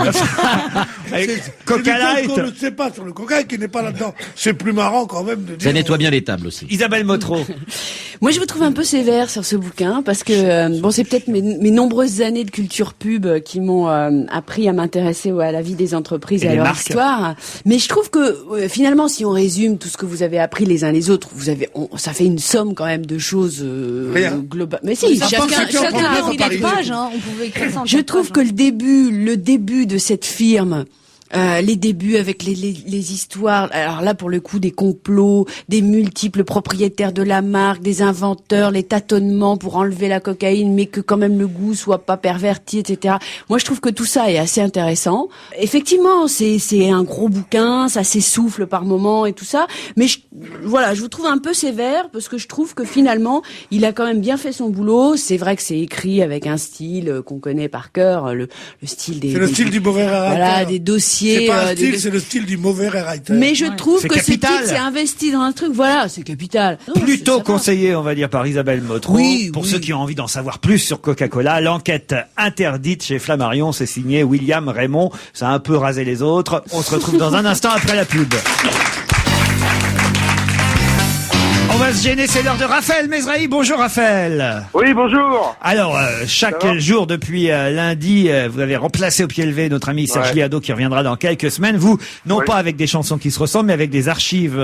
Coca Light. On ne sait pas sur le Coca qui n'est pas là-dedans. C'est plus marrant quand même de dire... Ça nettoie bien les tables aussi. Isabelle Motro. Moi, je vous trouve un peu sévère sur ce bouquin parce que bon, c'est peut-être mes nombreuses années de culture pub qui m'ont appris à m'intéresser à la vie des entreprises et à leur histoire. Mais je trouve que finalement, si on résume tout ce que vous avez appris les uns les autres, ça fait une somme quand même de choses globales. Mais si, chacun a écrit des pages. On pouvait écrire ça en je trouve que le début de cette firme. Les débuts avec les histoires, alors là pour le coup des complots, des multiples propriétaires de la marque, des inventeurs, les tâtonnements pour enlever la cocaïne mais que quand même le goût soit pas perverti, etc. Moi je trouve que tout ça est assez intéressant. Effectivement c'est un gros bouquin, ça s'essouffle par moments et tout ça, mais je vous trouve un peu sévère parce que je trouve que finalement il a quand même bien fait son boulot. C'est vrai que c'est écrit avec un style qu'on connaît par cœur, le style des... C'est le style du mauvais writer. Voilà, des dossiers. C'est pas un style, c'est le style du mauvais writer. Mais je trouve que ce capital. titre s'est investi dans un truc, voilà, c'est capital. Non, Plutôt conseillé, on va dire, par Isabelle Motro. Pour ceux qui ont envie d'en savoir plus sur Coca-Cola, l'enquête interdite chez Flammarion, c'est signé William Raymond. Ça a un peu rasé les autres. On se retrouve dans un instant après la pub. On va se gêner, c'est l'heure de Raphaël Mesrahi. Bonjour Raphaël. Oui, bonjour. Alors, chaque jour depuis lundi, vous avez remplacé au pied levé notre ami Serge Liado qui reviendra dans quelques semaines. Vous, non pas avec des chansons qui se ressemblent, mais avec des archives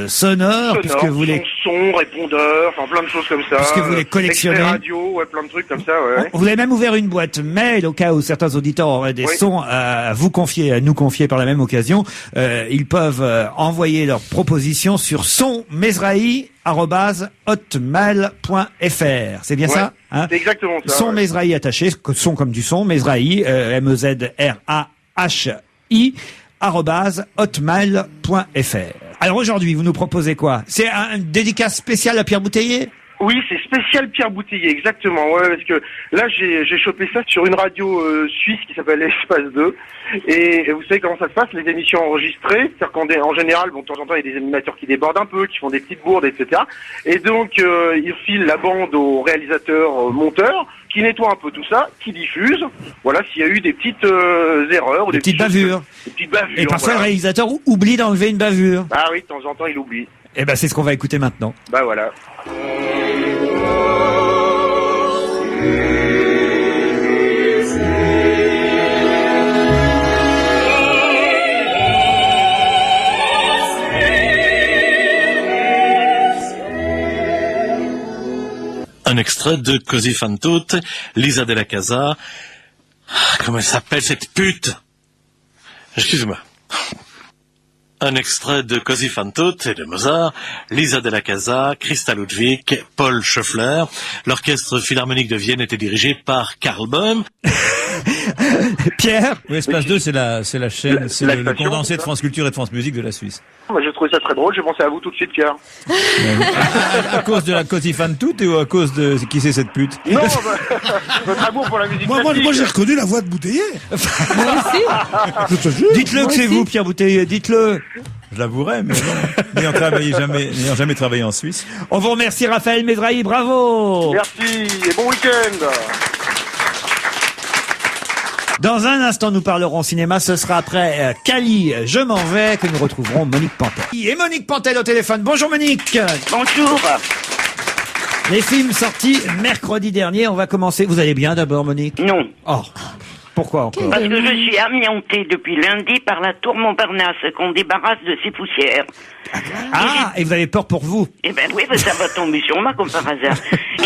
sonores, puisque vous les... Sons, répondeurs, enfin plein de choses comme ça. Puisque vous les collectionnez. Radio, plein de trucs comme ça, Vous avez même ouvert une boîte mail au cas où certains auditeurs auraient des sons à nous confier par la même occasion. Ils peuvent envoyer leurs propositions sur sonmesrahi@hotmail.fr. C'est bien ça, hein? C'est exactement ça. Son Mesrahi attaché, son comme du son, Mesrahi, MEZRAHI, @hotmail.fr. Alors aujourd'hui, vous nous proposez quoi? C'est une dédicace spéciale à Pierre Bouteiller? Oui, c'est spécial Pierre Bouteiller, exactement. Ouais, parce que là, j'ai chopé ça sur une radio suisse qui s'appelle Espace 2. Et vous savez comment ça se passe, les émissions enregistrées. C'est-à-dire qu'en général, bon, de temps en temps, il y a des animateurs qui débordent un peu, qui font des petites bourdes, etc. Et donc, ils filent la bande au réalisateur monteur, qui nettoie un peu tout ça, qui diffuse. Voilà, s'il y a eu des petites erreurs ou des petites bavures. Des petites bavures. Et parfois, le réalisateur oublie d'enlever une bavure. Ah oui, de temps en temps, il oublie. Eh ben, c'est ce qu'on va écouter maintenant. Bah voilà. Un extrait de Così fan tutte, Lisa della Casa. Comment elle s'appelle cette pute? Excuse-moi. Un extrait de Così fan tutte et de Mozart, Lisa della Casa, Christa Ludwig, Paul Schöffler. L'orchestre philharmonique de Vienne était dirigé par Karl Böhm. Pierre? Oui, Espace 2, c'est la chaîne, c'est le condensé de France Culture et de France Musique de la Suisse. Moi, j'ai trouvé ça très drôle, j'ai pensé à vous tout de suite, Pierre. À cause de la Così fan tutte ou à cause de qui c'est cette pute? Non, votre amour pour la musique classique. Moi, j'ai reconnu la voix de Bouteiller. Moi aussi. Dites-le que c'est vous, Pierre Bouteiller, dites-le. Je l'avouerai, mais n'ayant jamais travaillé en Suisse. On vous remercie, Raphaël Mesrahi, bravo. Merci, et bon week-end. Dans un instant, nous parlerons cinéma. Ce sera après Cali, Je m'en vais, que nous retrouverons Monique Pantel. Et Monique Pantel au téléphone. Bonjour Monique. Bonjour. Les films sortis mercredi dernier. On va commencer. Vous allez bien d'abord, Monique? Non. Oh. Pourquoi encore? Parce que je suis amiantée depuis lundi par la tour Montparnasse qu'on débarrasse de ses poussières. Ah, et vous avez peur pour vous? Eh ben oui, ça va tomber sur moi comme par hasard.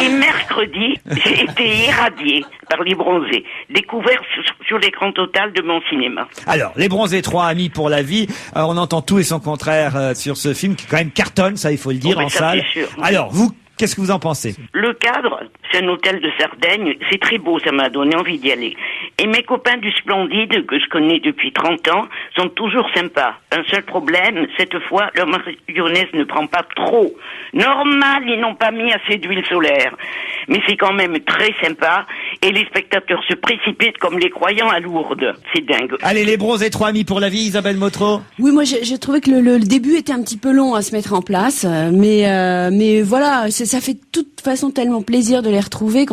Et mercredi, j'ai été irradiée par les bronzés, découvert sur l'écran total de mon cinéma. Alors, Les Bronzés 3, amis pour la vie, on entend tout et son contraire sur ce film qui quand même cartonne, ça il faut le dire, en salle. Alors, vous, qu'est-ce que vous en pensez? Le cadre, c'est un hôtel de Sardaigne, c'est très beau, ça m'a donné envie d'y aller. Et mes copains du Splendide, que je connais depuis 30 ans, sont toujours sympas. Un seul problème, cette fois, leur mayonnaise ne prend pas trop. Normal, ils n'ont pas mis assez d'huile solaire. Mais c'est quand même très sympa, et les spectateurs se précipitent comme les croyants à Lourdes. C'est dingue. Allez, Les Bronzés 3, amis pour la vie, Isabelle Motro. Oui, moi j'ai trouvé que le début était un petit peu long à se mettre en place, mais voilà, ça fait de toute façon tellement plaisir de les retrouver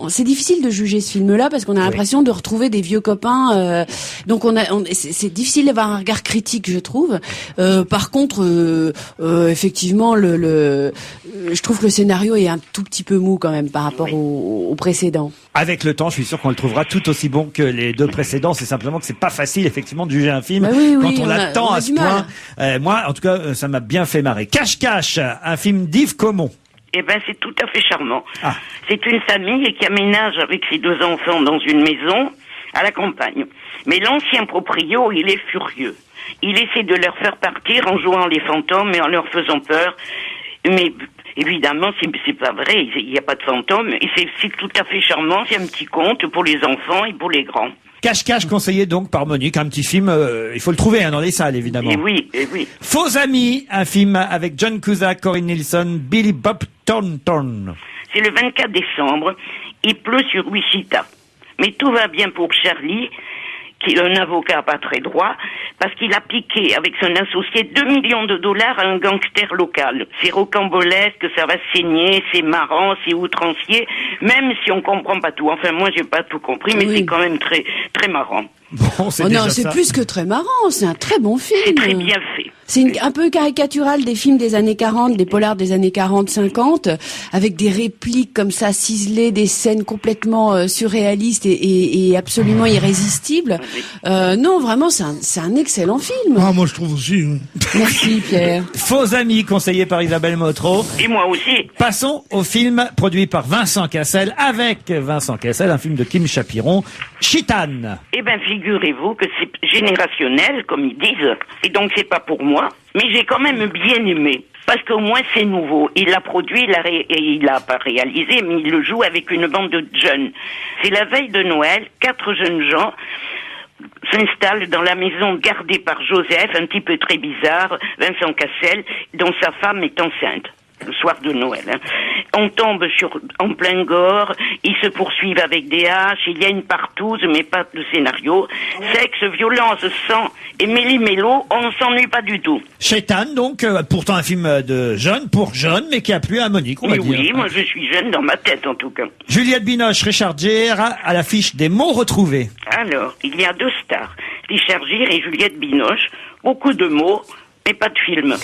c'est difficile de juger ce film-là parce qu'on a l'impression de retrouver des vieux copains, donc c'est difficile d'avoir un regard critique, je trouve. Par contre, effectivement, je trouve que le scénario est un tout petit peu mou quand même par rapport au précédent. Avec le temps, je suis sûr qu'on le trouvera tout aussi bon que les deux précédents. C'est simplement que c'est pas facile, effectivement, de juger un film quand on l'attend à ce point. Moi, en tout cas, ça m'a bien fait marrer. Cache-cache, un film d'Yves Comon. Eh ben, c'est tout à fait charmant. C'est une famille qui aménage avec ses 2 enfants dans une maison à la campagne. Mais l'ancien proprio, il est furieux. Il essaie de leur faire partir en jouant les fantômes et en leur faisant peur. Mais évidemment, c'est pas vrai. Il n'y a pas de fantômes. Et c'est tout à fait charmant. C'est un petit conte pour les enfants et pour les grands. Cache-cache conseillé donc par Monique, un petit film, il faut le trouver dans les salles évidemment. Et oui. Faux amis, un film avec John Cusack, Corinne Nielsen, Billy Bob Thornton. C'est le 24 décembre, il pleut sur Wichita. Mais tout va bien pour Charlie, qui est un avocat pas très droit, parce qu'il a piqué avec son associé $2 millions à un gangster local. C'est rocambolesque, ça va saigner, c'est marrant, c'est outrancier, même si on comprend pas tout. Enfin, moi, j'ai pas tout compris, mais c'est quand même très, très marrant. Bon, c'est plus que très marrant, c'est un très bon film. C'est très bien fait. C'est un peu caricatural des films des années 40, des polars des années 40-50, avec des répliques comme ça ciselées, des scènes complètement surréalistes et absolument irrésistibles. Non, vraiment, c'est un excellent film. Ah, moi je trouve aussi. Oui. Merci Pierre. Faux amis, conseillé par Isabelle Motro. Et moi aussi. Passons au film produit par Vincent Cassel, avec Vincent Cassel, un film de Kim Chapiron, Chitane. Eh ben, figurez-vous que c'est générationnel, comme ils disent, et donc c'est pas pour moi, mais j'ai quand même bien aimé, parce qu'au moins c'est nouveau. Il l'a produit, il l'a pas réalisé, mais il le joue avec une bande de jeunes. C'est la veille de Noël, 4 jeunes gens s'installent dans la maison gardée par Joseph, un type très bizarre, Vincent Cassel, dont sa femme est enceinte. Le soir de Noël. On tombe en plein gore, ils se poursuivent avec des haches, il y a une partouze, mais pas de scénario. Sexe, violence, sang et méli-mélo, on ne s'ennuie pas du tout. Chitane, donc, pourtant un film de jeunes, pour jeunes, mais qui a plu à Monique, on va dire. Oui, moi je suis jeune dans ma tête en tout cas. Juliette Binoche, Richard Gere, à l'affiche des mots retrouvés. Alors, il y a 2 stars, Richard Gere et Juliette Binoche, beaucoup de mots, mais pas de film.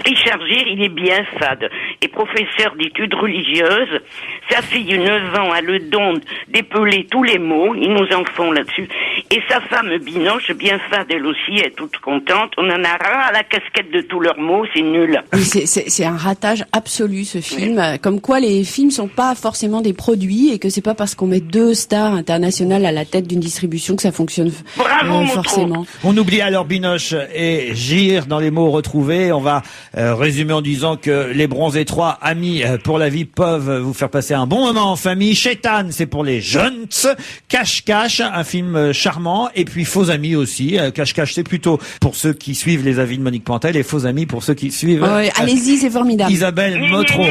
Richard Gere, il est bien fade. Et professeur d'études religieuses, sa fille 9 ans a le don d'épeler tous les mots, ils nous en font là-dessus. Et sa femme Binoche, bien fade elle aussi, est toute contente. On en a ras à la casquette de tous leurs mots, c'est nul. Oui, c'est un ratage absolu ce film. Oui. Comme quoi les films sont pas forcément des produits et que c'est pas parce qu'on met 2 stars internationales à la tête d'une distribution que ça fonctionne forcément. On oublie alors Binoche et Gere dans les mots retrouvés. On va résumer en disant que Les Bronzés 3, amis pour la vie, peuvent vous faire passer un bon moment en famille. Chitane, c'est pour les jeunes. Cache-cache, un film charmant. Et puis Faux amis aussi. Cache-cache, c'est plutôt pour ceux qui suivent les avis de Monique Pantel, et Faux amis pour ceux qui suivent... allez-y, c'est formidable. Isabelle Motro.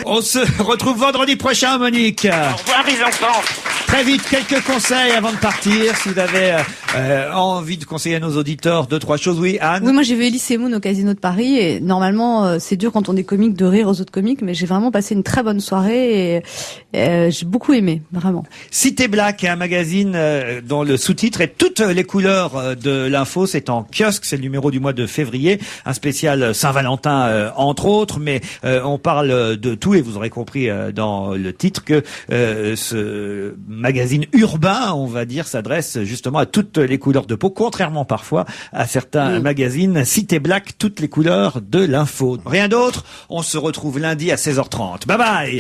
On se retrouve vendredi prochain, Monique. Au revoir les enfants. Très vite, quelques conseils avant de partir. Si vous avez envie de conseiller à nos auditeurs 2-3 choses. Oui, Anne? Oui, moi j'ai vu Elise Moon au Casino de Paris et normalement c'est dur quand on est comique de rire aux autres comiques, mais j'ai vraiment passé une très bonne soirée et j'ai beaucoup aimé, vraiment. Cité Black est un magazine dont le sous-titre est toutes les couleurs de l'info. C'est en kiosque, c'est le numéro du mois de février, un spécial Saint-Valentin entre autres, mais on parle de tout et vous aurez compris dans le titre que ce magazine urbain, on va dire, s'adresse justement à toutes les couleurs de peau, contrairement parfois à certains magazines Cité Black, toutes les couleurs de l'info. Rien d'autre, on se retrouve lundi à 16h30. Bye bye.